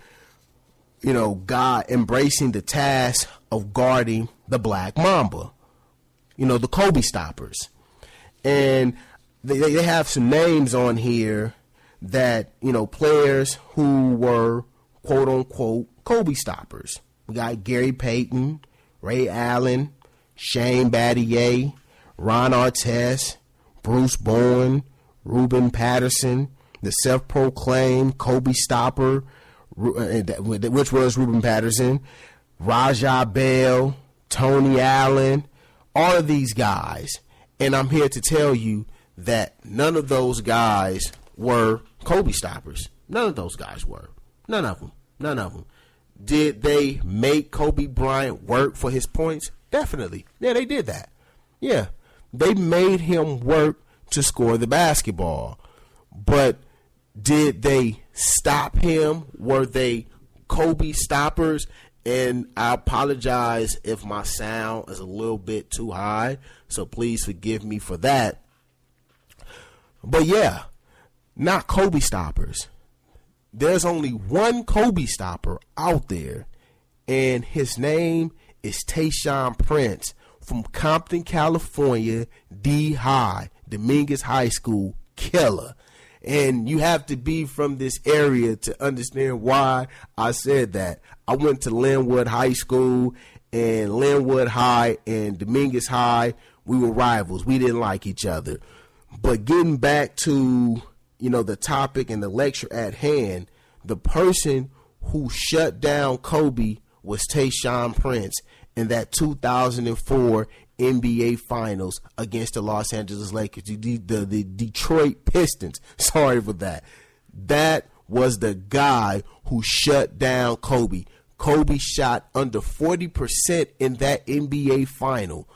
God embracing the task of guarding the Black Mamba, the Kobe stoppers. And they have some names on here that, players who were quote unquote Kobe stoppers. We got Gary Payton, Ray Allen, Shane Battier, Ron Artest, Bruce Bowen, Ruben Patterson, the self-proclaimed Kobe stopper, which was Ruben Patterson, Rajah Bell, Tony Allen, all of these guys. And I'm here to tell you that none of those guys were Kobe stoppers. None of those guys were. None of them. Did they make Kobe Bryant work for his points? Definitely. Yeah, they did that. Yeah, they made him work to score the basketball. But did they stop him? Were they Kobe stoppers? And I apologize if my sound is a little bit too high, so please forgive me for that. But yeah, not Kobe stoppers. There's only one Kobe stopper out there, and his name is Tayshaun Prince from Compton, California, D-High, Dominguez High School, killer. And you have to be from this area to understand why I said that. I went to Linwood High School, and Linwood High and Dominguez High, we were rivals. We didn't like each other. But getting back to, the topic and the lecture at hand, the person who shut down Kobe was Tayshaun Prince in that 2004 NBA Finals against the Los Angeles Lakers, the Detroit Pistons. Sorry for that. That was the guy who shut down Kobe. Kobe shot under 40% in that NBA Final.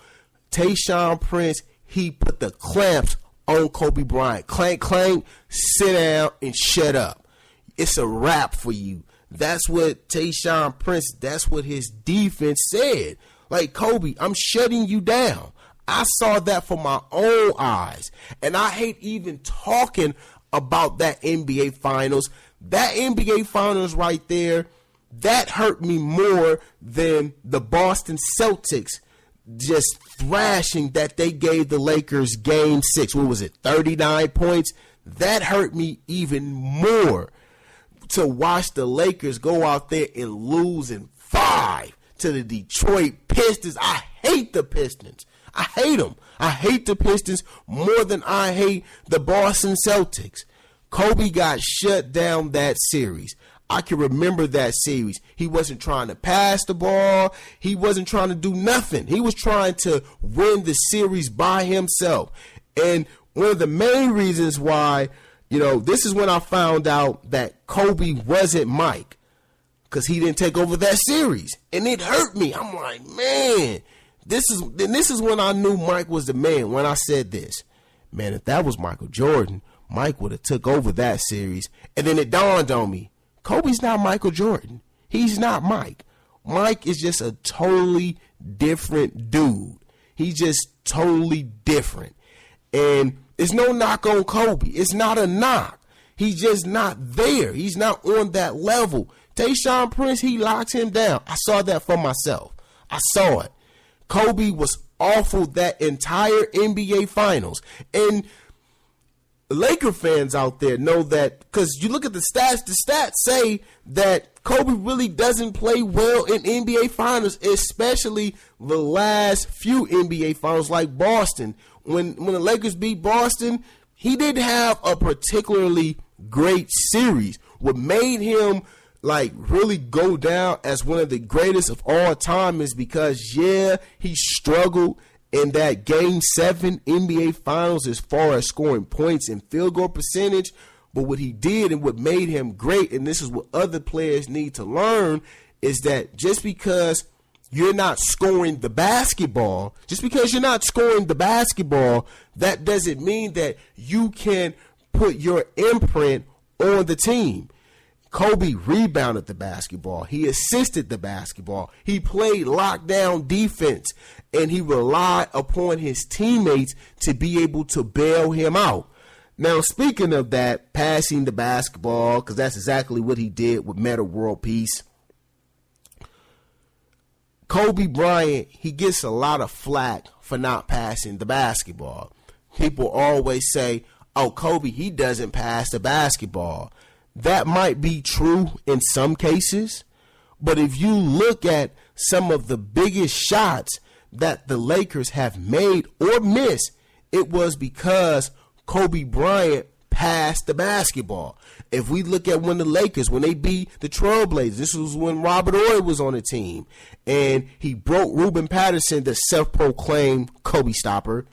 Tayshaun Prince, he put the clamps on Kobe Bryant. Clank, clank, sit down and shut up. It's a wrap for you. That's what Tayshaun Prince, that's what his defense said. Like, Kobe, I'm shutting you down. I saw that for my own eyes. And I hate even talking about that NBA Finals. That NBA Finals right there, that hurt me more than the Boston Celtics just thrashing that they gave the Lakers game 6. What was it, 39 points? That hurt me even more to watch the Lakers go out there and lose in 5 to the Detroit Pistons. I hate the Pistons. I hate them. I hate the Pistons more than I hate the Boston Celtics. Kobe got shut down that series. I can remember that series. He wasn't trying to pass the ball. He wasn't trying to do nothing. He was trying to win the series by himself. And one of the main reasons why, this is when I found out that Kobe wasn't Mike, because he didn't take over that series. And it hurt me. I'm like, man, this is when I knew Mike was the man, when I said this. Man, if that was Michael Jordan, Mike would have took over that series. And then it dawned on me, Kobe's not Michael Jordan. He's not Mike. Mike is just a totally different dude. He's just totally different. And it's no knock on Kobe. It's not a knock. He's just not there. He's not on that level. Tayshaun Prince, he locked him down. I saw that for myself. I saw it. Kobe was awful that entire NBA Finals. And Laker fans out there know that, because you look at the stats say that Kobe really doesn't play well in NBA Finals, especially the last few NBA Finals like Boston. When the Lakers beat Boston, he didn't have a particularly great series. What made him really go down as one of the greatest of all time is because, he struggled in that Game 7 NBA Finals as far as scoring points and field goal percentage. But what he did and what made him great, and this is what other players need to learn, is that just because you're not scoring the basketball, that doesn't mean that you can put your imprint on the team. Kobe rebounded the basketball. He assisted the basketball. He played lockdown defense, and he relied upon his teammates to be able to bail him out. Now, speaking of that, passing the basketball, because that's exactly what he did with Metta World Peace. Kobe Bryant, he gets a lot of flack for not passing the basketball. People always say, oh, Kobe, he doesn't pass the basketball. That might be true in some cases, but if you look at some of the biggest shots that the Lakers have made or missed, it was because Kobe Bryant passed the basketball. If we look at when the Lakers, when they beat the Trailblazers, this was when Robert Horry was on the team, and he broke Ruben Patterson, the self-proclaimed Kobe stopper.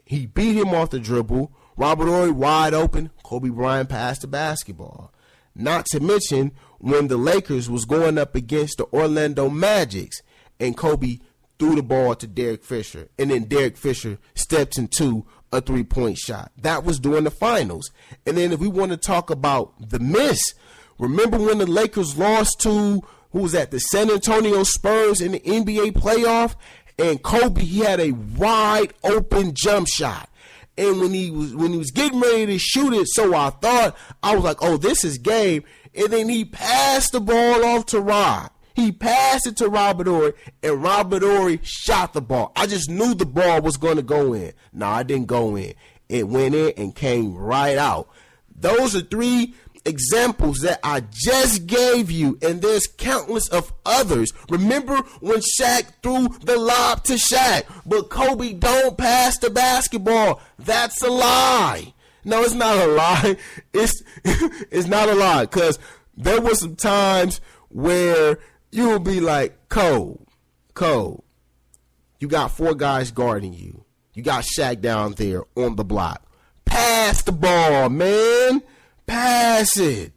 He beat him off the dribble. Robert Horry wide open. Kobe Bryant passed the basketball. Not to mention when the Lakers was going up against the Orlando Magics and Kobe threw the ball to Derek Fisher, and then Derek Fisher stepped into a three-point shot. That was during the finals. And then if we want to talk about the miss, remember when the Lakers lost to, who was that, the San Antonio Spurs in the NBA playoff? And Kobe, he had a wide open jump shot. And when he was getting ready to shoot it, so I was like, oh, this is game. And then he passed the ball off to Rob. He passed it to Robert Horry, and Robert Horry shot the ball. I just knew the ball was going to go in. No, it didn't go in. It went in and came right out. Those are three examples that I just gave you, and there's countless of others. Remember when Shaq threw the lob to Shaq, but Kobe don't pass the basketball? That's a lie. No, it's not a lie. It's not a lie, because there were some times where you will be like, Cole, you got four guys guarding you. You got Shaq down there on the block. Pass the ball, man. Pass it.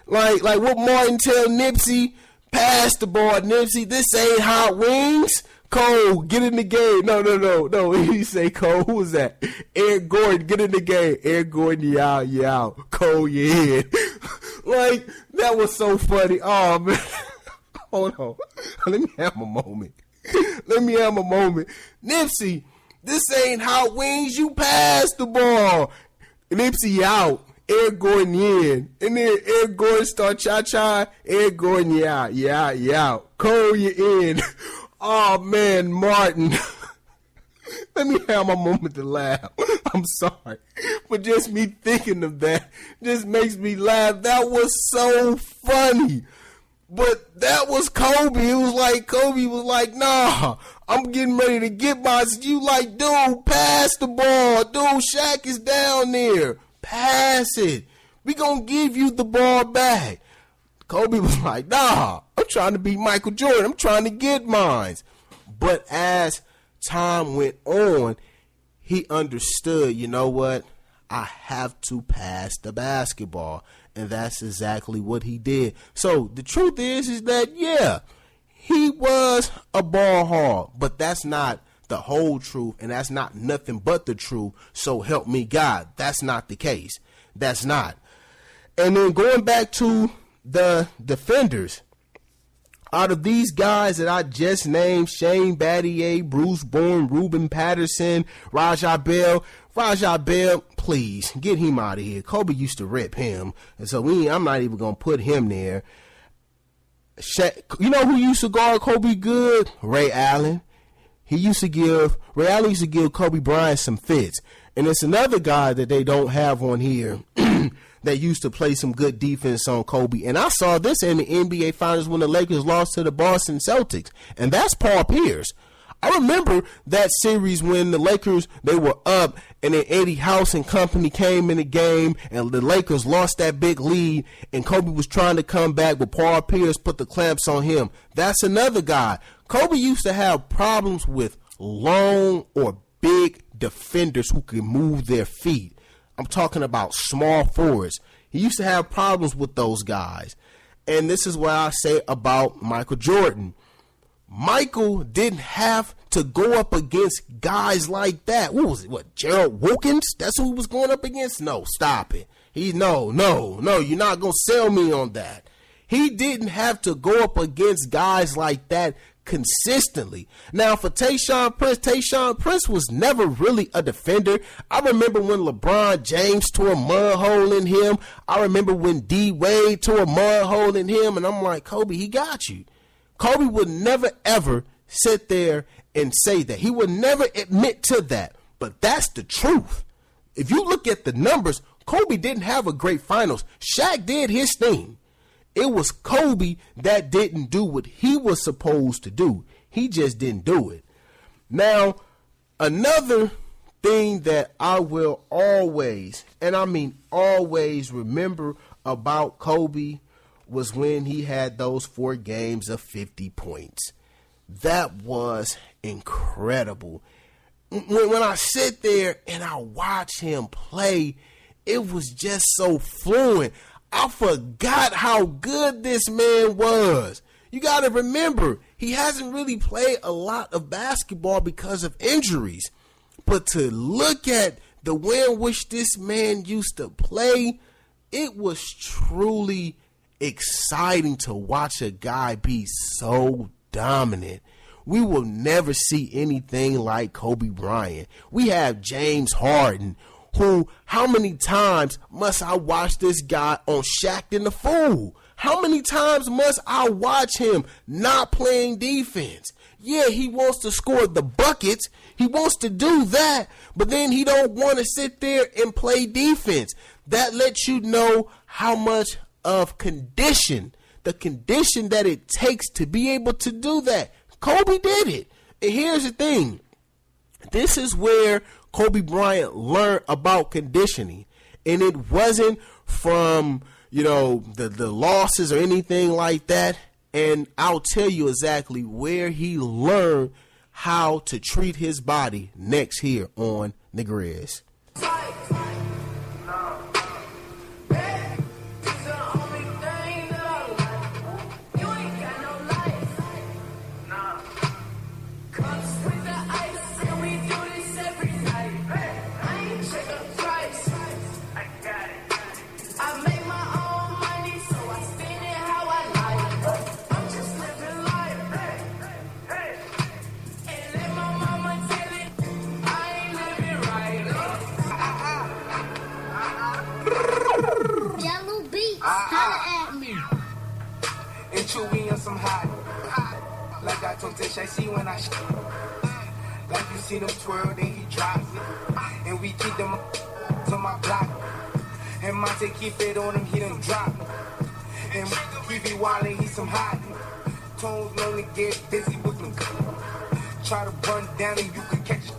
Like what Martin tell Nipsey, pass the ball, Nipsey. This ain't Hot Wings. Cole, get in the game. No. He say, Cole, who was that? Eric Gordon, get in the game. Eric Gordon, you out. Cole, you in. Like, that was so funny. Oh, man. Hold on. Let me have a moment. Nipsey, this ain't Hot Wings. You pass the ball. Nipsey out. Eric Gordon in. And then Eric Gordon start cha-cha. Eric Gordon, you out. Cole, you in. Oh, man, Martin. Let me have my moment to laugh. I'm sorry. But just me thinking of that just makes me laugh. That was so funny. But that was Kobe. It was like Kobe was like, nah, I'm getting ready to get my. You like, dude, pass the ball. Dude, Shaq is down there. Pass it. We gonna give you the ball back. Kobe was like, nah, I'm trying to beat Michael Jordan. I'm trying to get mine. But as time went on, he understood, you know what? I have to pass the basketball. And that's exactly what he did. So the truth is that, yeah, he was a ball hog. But that's not the whole truth. And that's not nothing but the truth. So help me God. That's not the case. That's not. And then going back to the defenders, out of these guys that I just named, Shane Battier, Bruce Bourne, Ruben Patterson, Rajah Bell, please get him out of here. Kobe used to rip him, and so I'm not even gonna put him there. You know who used to guard Kobe good? Ray Allen. Ray Allen used to give Kobe Bryant some fits, and it's another guy that they don't have on here that used to play some good defense on Kobe. And I saw this in the NBA Finals when the Lakers lost to the Boston Celtics, and that's Paul Pierce. I remember that series when the Lakers, they were up, and then Eddie House and company came in the game, and the Lakers lost that big lead, and Kobe was trying to come back, but Paul Pierce put the clamps on him. That's another guy. Kobe used to have problems with long or big defenders who can move their feet. I'm talking about small forwards. He used to have problems with those guys. And this is what I say about Michael Jordan. Michael didn't have to go up against guys like that. What was it? What, Gerald Wilkins? That's who he was going up against? No, stop it. No, you're not going to sell me on that. He didn't have to go up against guys like that consistently. Now, for Tayshaun Prince was never really a defender. I remember when LeBron James tore a mud hole in him. I remember when D Wade tore a mud hole in him, and I'm like, Kobe, he got you. Kobe would never, ever sit there and say that. He would never admit to that, but that's the truth. If you look at the numbers, Kobe didn't have a great finals. Shaq did his thing. It was Kobe that didn't do what he was supposed to do. He just didn't do it. Now, another thing that I will always, and I mean always, remember about Kobe was when he had those 4 games of 50 points. That was incredible. When I sit there and I watch him play, it was just so fluent. I forgot how good this man was. You got to remember, he hasn't really played a lot of basketball because of injuries. But to look at the way in which this man used to play, it was truly exciting to watch a guy be so dominant. We will never see anything like Kobe Bryant. We have James Harden, who, how many times must I watch this guy on Shaq and the Fool? How many times must I watch him not playing defense? Yeah, he wants to score the buckets. He wants to do that, but then he don't want to sit there and play defense. That lets you know how much of the condition that it takes to be able to do that. Kobe did it. And here's the thing. This is where Kobe Bryant learned about conditioning. And it wasn't from, the losses or anything like that. And I'll tell you exactly where he learned how to treat his body next here on the Grizz. Chewy and some hot. Like I told Tish, I see when I like you see them twirl, then he drops it. And we keep them to my block. And Monte keep it on him, he done drop it. And he be wildin', he some hot. Tones only get busy with them. Try to run down and you can catch it.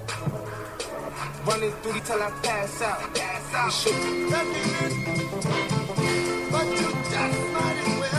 Running through till I pass out. But you just might as well.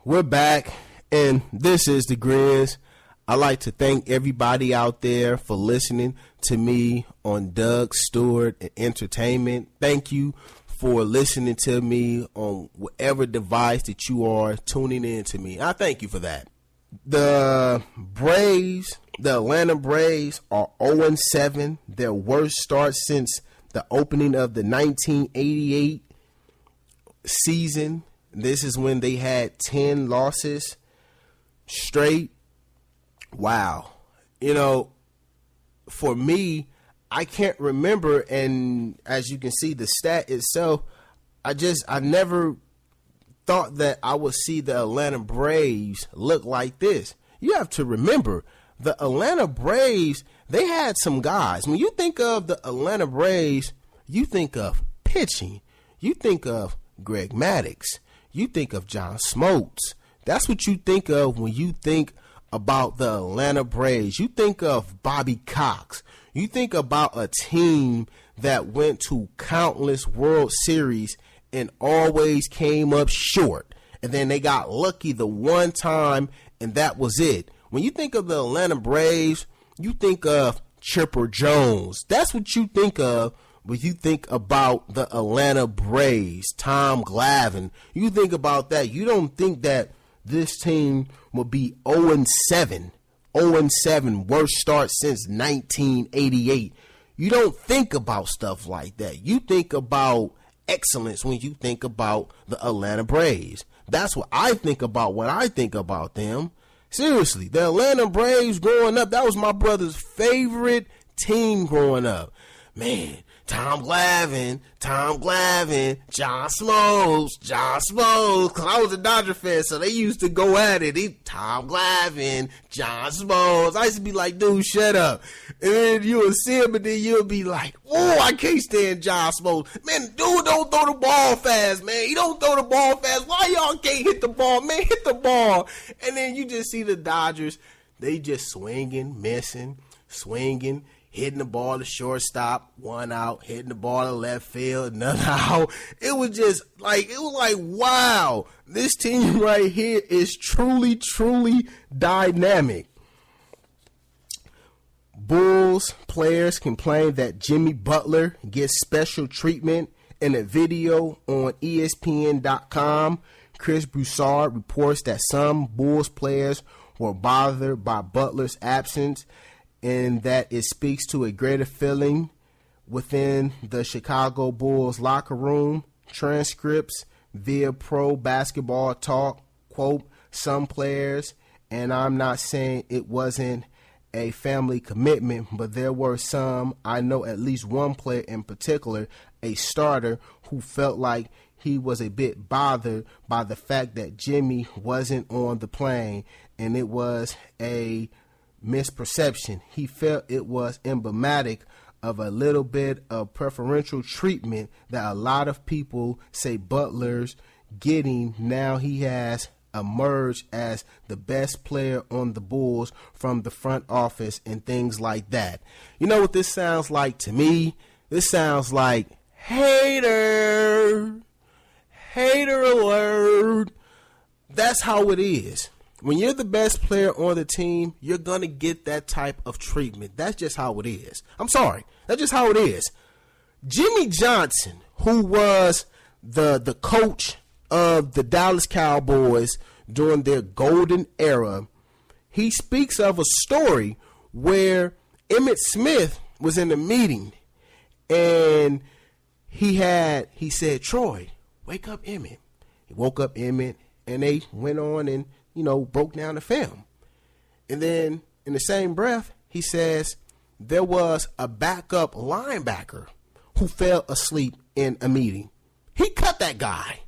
We're back, and this is the Grizz. I'd like to thank everybody out there for listening to me on Doug Stewart and Entertainment. Thank you for listening to me on whatever device that you are tuning in to me. I thank you for that. The Atlanta Braves are 0-7, their worst start since the opening of the 1988 season. This is when they had 10 losses straight. Wow. You know, for me, I can't remember, and as you can see, the stat itself, I never thought that I would see the Atlanta Braves look like this. You have to remember, the Atlanta Braves, they had some guys. When you think of the Atlanta Braves, you think of pitching. You think of Greg Maddux. You think of John Smoltz. That's what you think of when you think about the Atlanta Braves. You think of Bobby Cox. You think about a team that went to countless World Series and always came up short. And then they got lucky the one time, and that was it. When you think of the Atlanta Braves, you think of Chipper Jones. That's what you think of when you think about the Atlanta Braves. Tom Glavine. You think about that. You don't think that this team will be 0-7. 0-7, worst start since 1988. You don't think about stuff like that. You think about excellence when you think about the Atlanta Braves. That's what I think about when I think about them. Seriously, the Atlanta Braves growing up, that was my brother's favorite team growing up. Man, Tom Glavine, John Smoltz, because I was a Dodger fan, so they used to go at it. Tom Glavine, John Smoltz. I used to be like, dude, shut up. And then you would see him, and then you'll be like, oh, I can't stand John Smoltz. Man, dude don't throw the ball fast, man. He don't throw the ball fast. Why y'all can't hit the ball? Man, hit the ball. And then you just see the Dodgers, they just swinging, missing, swinging, hitting the ball to shortstop, one out, hitting the ball to left field, another out. It was like, wow, this team right here is truly, truly dynamic. Bulls players complain that Jimmy Butler gets special treatment in a video on ESPN.com. Chris Broussard reports that some Bulls players were bothered by Butler's absence, and that it speaks to a greater feeling within the Chicago Bulls locker room. Transcripts via Pro Basketball Talk quote some players, and I'm not saying it wasn't a family commitment, but there were some. I know at least one player in particular, a starter, who felt like he was a bit bothered by the fact that Jimmy wasn't on the plane, and it was a misperception. He felt it was emblematic of a little bit of preferential treatment that a lot of people say Butler's getting. Now he has emerged as the best player on the Bulls from the front office and things like that. You know what this sounds like to me? This sounds like hater alert. That's how it is. When you're the best player on the team, you're going to get that type of treatment. That's just how it is. I'm sorry. That's just how it is. Jimmy Johnson, who was the coach of the Dallas Cowboys during their golden era, he speaks of a story where Emmitt Smith was in a meeting, and he said, Troy, wake up Emmitt. He woke up Emmitt, and they went on and broke down the film. And then in the same breath, he says there was a backup linebacker who fell asleep in a meeting. He cut that guy.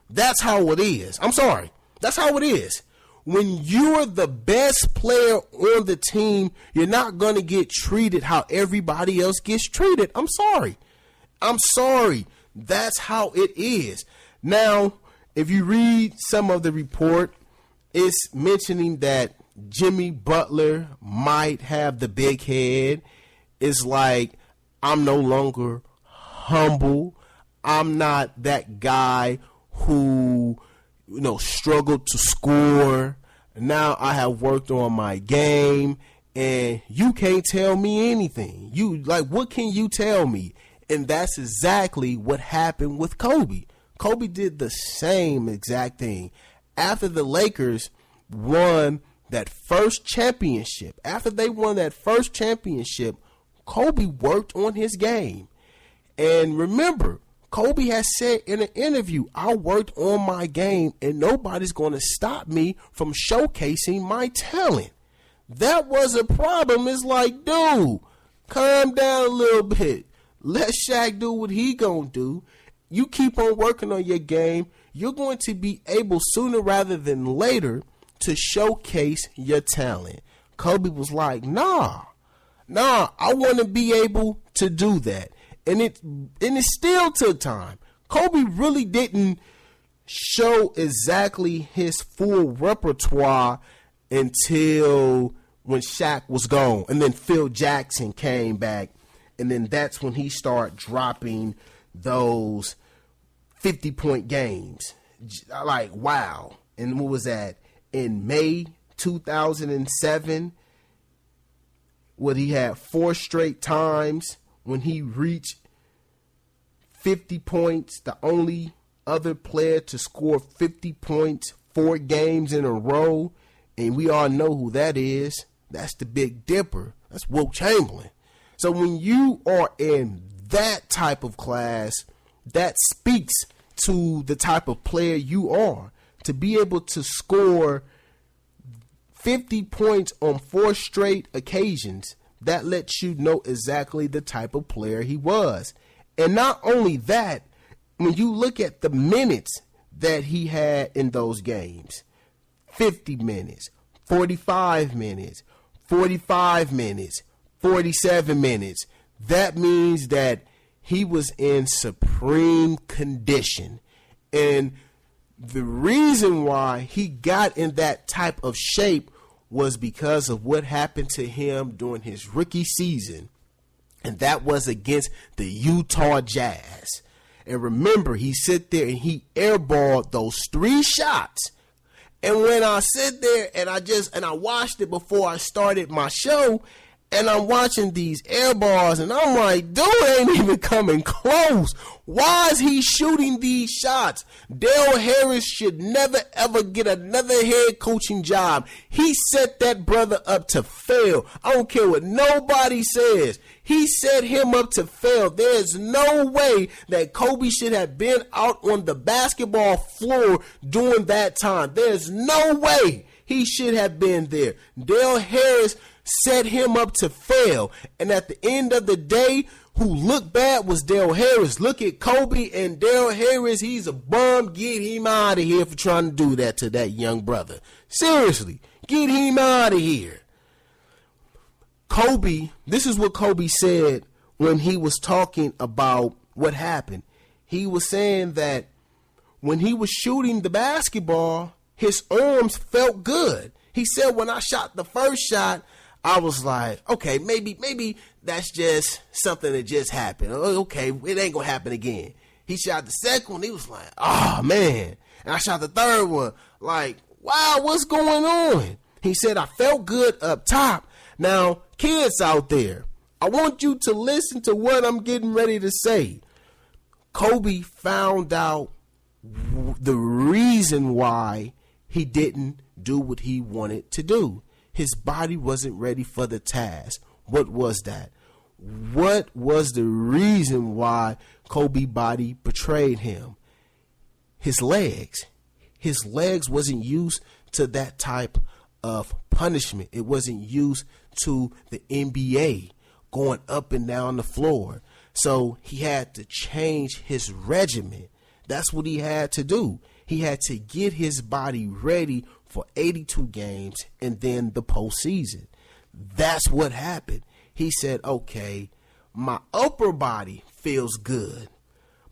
That's how it is. I'm sorry. That's how it is. When you're the best player on the team, you're not going to get treated how everybody else gets treated. I'm sorry. That's how it is. Now, if you read some of the report, it's mentioning that Jimmy Butler might have the big head. It's like, I'm no longer humble. I'm not that guy who, struggled to score. Now I have worked on my game, and you can't tell me anything. What can you tell me? And that's exactly what happened with Kobe. Kobe did the same exact thing. After the Lakers won that first championship, Kobe worked on his game. And remember, Kobe has said in an interview, I worked on my game and nobody's going to stop me from showcasing my talent. That was a problem. It's like, dude, calm down a little bit. Let Shaq do what he gonna do. You keep on working on your game. You're going to be able sooner rather than later to showcase your talent. Kobe was like, nah, I want to be able to do that. And it still took time. Kobe really didn't show exactly his full repertoire until when Shaq was gone. And then Phil Jackson came back. And then that's when he started dropping those 50-point games. Like, wow. And what was that? In May 2007, what he had 4 straight times when he reached 50 points, the only other player to score 50 points 4 games in a row. And we all know who that is. That's the Big Dipper. That's Wilt Chamberlain. So when you are in that type of class, that speaks to the type of player you are. To be able to score 50 points on 4 straight occasions, that lets you know exactly the type of player he was. And not only that, when you look at the minutes that he had in those games, 50 minutes, 45 minutes, 45 minutes, 47 minutes, that means that he was in supreme condition. And the reason why he got in that type of shape was because of what happened to him during his rookie season. And that was against the Utah Jazz. And remember, he sit there and he airballed those 3 shots. And when I sit there and I watched it before I started my show, and I'm watching these air balls, and I'm like, dude ain't even coming close. Why is he shooting these shots? Dale Harris should never, ever get another head coaching job. He set that brother up to fail. I don't care what nobody says. He set him up to fail. There's no way that Kobe should have been out on the basketball floor during that time. There's no way he should have been there. Dale Harris set him up to fail. And at the end of the day, who looked bad was Dale Harris. Look at Kobe and Dale Harris. He's a bum. Get him out of here for trying to do that to that young brother. Seriously, get him out of here. Kobe, this is what Kobe said when he was talking about what happened. He was saying that when he was shooting the basketball, his arms felt good. He said, when I shot the first shot, I was like, okay, maybe that's just something that just happened. Okay, it ain't gonna happen again. He shot the second one, he was like, oh man. And I shot the third one, like, wow, what's going on? He said, I felt good up top. Now, kids out there, I want you to listen to what I'm getting ready to say. Kobe found out the reason why he didn't do what he wanted to do. His body wasn't ready for the task. What was that? What was the reason why Kobe's body betrayed him? His legs. His legs wasn't used to that type of punishment. It wasn't used to the NBA going up and down the floor. So he had to change his regimen. That's what he had to do. He had to get his body ready for 82 games and then the postseason. That's what happened. He said, okay, my upper body feels good,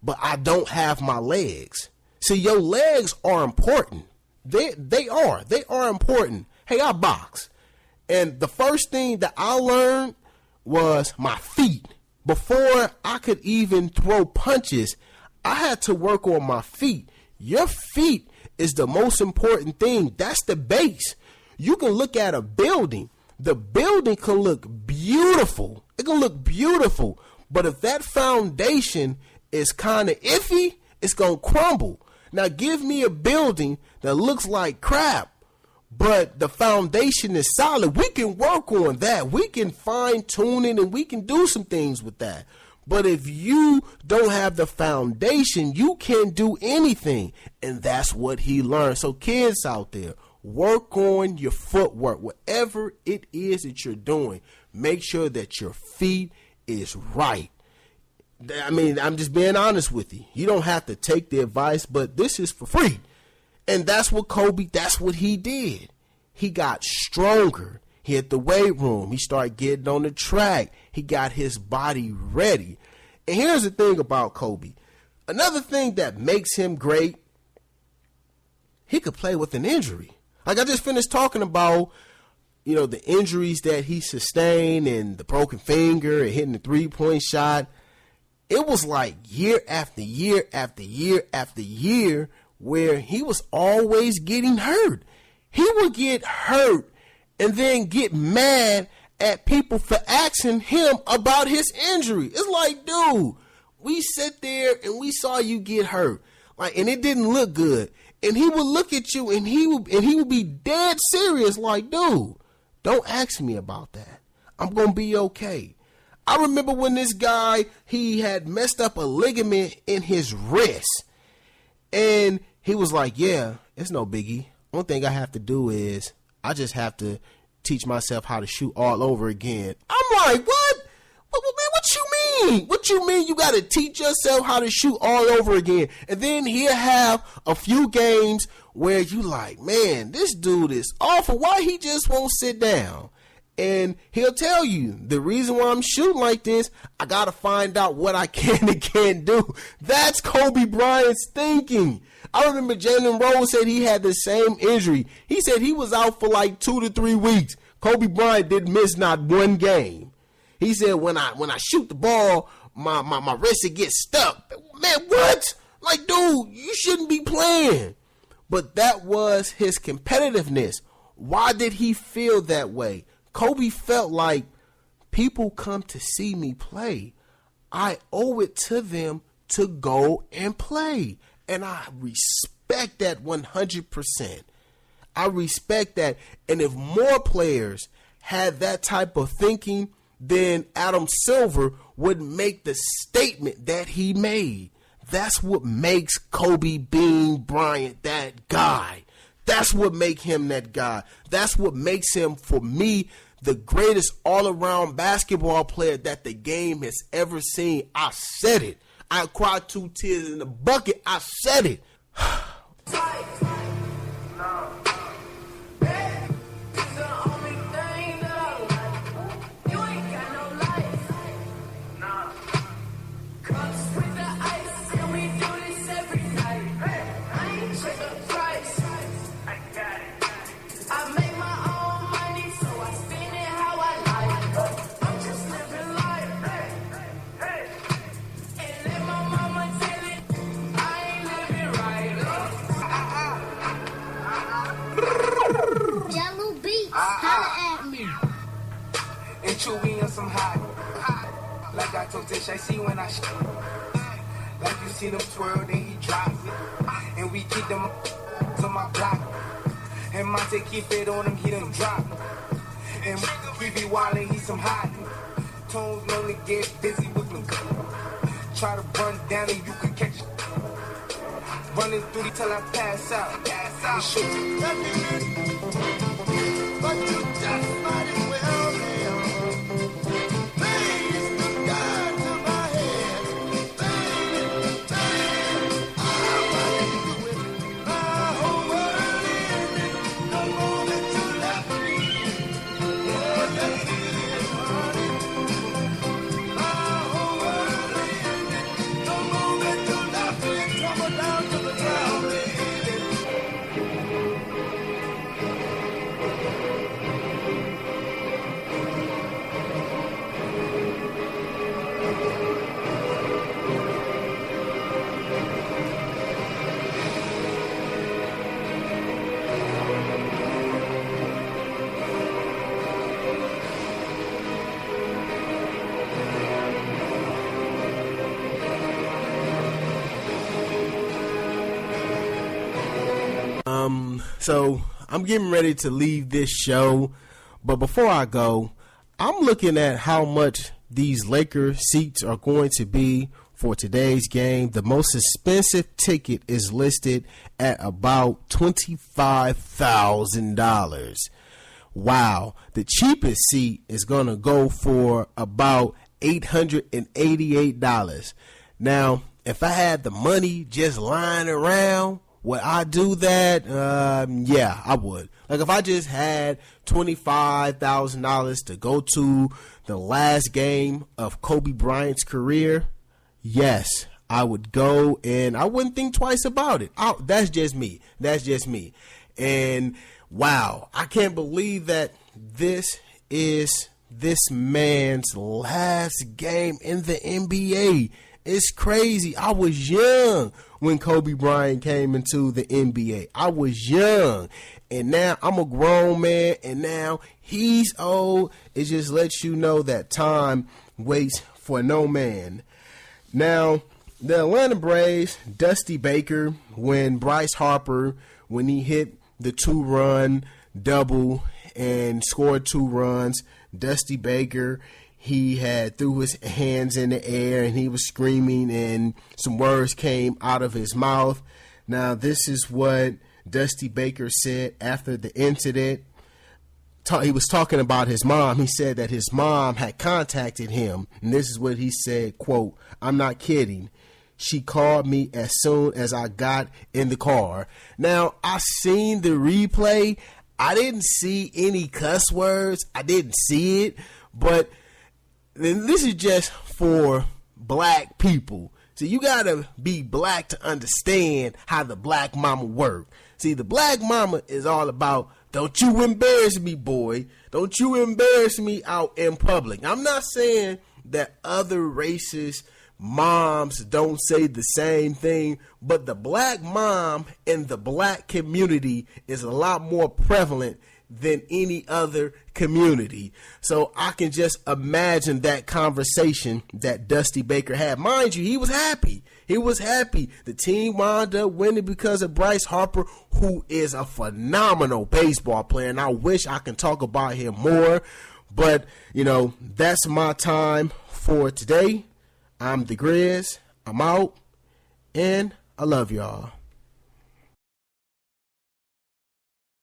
but I don't have my legs. See, your legs are important. They are important. Hey, I box. And the first thing that I learned was my feet. Before I could even throw punches, I had to work on my feet. Your feet is the most important thing. That's the base. You can look at a building. The building can look beautiful. It can look beautiful. But if that foundation is kind of iffy, it's going to crumble. Now give me a building that looks like crap, but the foundation is solid. We can work on that. We can fine tune it and we can do some things with that. But if you don't have the foundation, you can't do anything. And that's what he learned. So kids out there, work on your footwork. Whatever it is that you're doing, make sure that your feet is right. I mean, I'm just being honest with you. You don't have to take the advice, but this is for free. And that's what Kobe, that's what he did. He got stronger. He hit the weight room. He started getting on the track. He got his body ready. And here's the thing about Kobe. Another thing that makes him great, he could play with an injury. Like I just finished talking about, you know, the injuries that he sustained and the broken finger and hitting the three-point shot. It was like year after year after year after year where he was always getting hurt. He would get hurt and then get mad at people for asking him about his injury. It's like, dude, we sit there and we saw you get hurt, like, and it didn't look good. And he would look at you and he would be dead serious, like, dude, don't ask me about that. I'm gonna be okay. I remember when this guy, he had messed up a ligament in his wrist, and he was like, yeah, it's no biggie. One thing I have to do is I just have to teach myself how to shoot all over again. I'm like, what? What you mean? What you mean you got to teach yourself how to shoot all over again? And then he'll have a few games where you like, man, this dude is awful. Why he just won't sit down? And he'll tell you, the reason why I'm shooting like this, I got to find out what I can and can't do. That's Kobe Bryant's thinking. I remember Jalen Rose said he had the same injury. He said he was out for like 2 to 3 weeks. Kobe Bryant didn't miss not one game. He said, when I shoot the ball, my wrist it gets stuck. Man, what? Like, dude, you shouldn't be playing. But that was his competitiveness. Why did he feel that way? Kobe felt like people come to see me play. I owe it to them to go and play. And I respect that 100%. I respect that. And if more players had that type of thinking, then Adam Silver would make the statement that he made. That's what makes Kobe Bean Bryant that guy. That's what makes him that guy. That's what makes him, for me, the greatest all-around basketball player that the game has ever seen. I said it. I cried 2 tears in the bucket. I said it. Chewy on some hot. Like I told Tish, I see when I shoot. Like you see them twirl, then he drops it. And we keep them to my block. And Monte keep it on him, he done drop. And we be wildin', he some hot. Tones only get busy with me. Try to run down and you can catch it. Running through till I pass out. And shoot. But you just might as well be. So I'm getting ready to leave this show, but before I go, I'm looking at how much these Laker seats are going to be for today's game. The most expensive ticket is listed at about $25,000. Wow. The cheapest seat is going to go for about $888. Now, if I had the money just lying around, would I do that? Yeah, I would. Like if I just had $25,000 to go to the last game of Kobe Bryant's career, yes, I would go and I wouldn't think twice about it. That's just me. And wow, I can't believe that this is this man's last game in the NBA. It's crazy. I was young when Kobe Bryant came into the NBA. I was young. And now I'm a grown man. And now he's old. It just lets you know that time waits for no man. Now, the Atlanta Braves, Dusty Baker, when Bryce Harper, when he hit the 2-run double and scored 2 runs, Dusty Baker, he had threw his hands in the air and he was screaming and some words came out of his mouth. Now, this is what Dusty Baker said after the incident. He was talking about his mom. He said that his mom had contacted him. And this is what he said, quote, "I'm not kidding. She called me as soon as I got in the car." Now, I seen the replay. I didn't see any cuss words. I didn't see it. But this is just for black people. See, you got to be black to understand how the black mama work. See, the black mama is all about, don't you embarrass me, boy. Don't you embarrass me out in public. I'm not saying that other races moms don't say the same thing, but the black mom in the black community is a lot more prevalent than any other community. So I can just imagine that conversation that Dusty Baker had. Mind you, he was happy. He was happy. The team wound up winning because of Bryce Harper, who is a phenomenal baseball player, and I wish I can talk about him more. But, you know, that's my time for today. I'm the Grizz. I'm out, and I love y'all.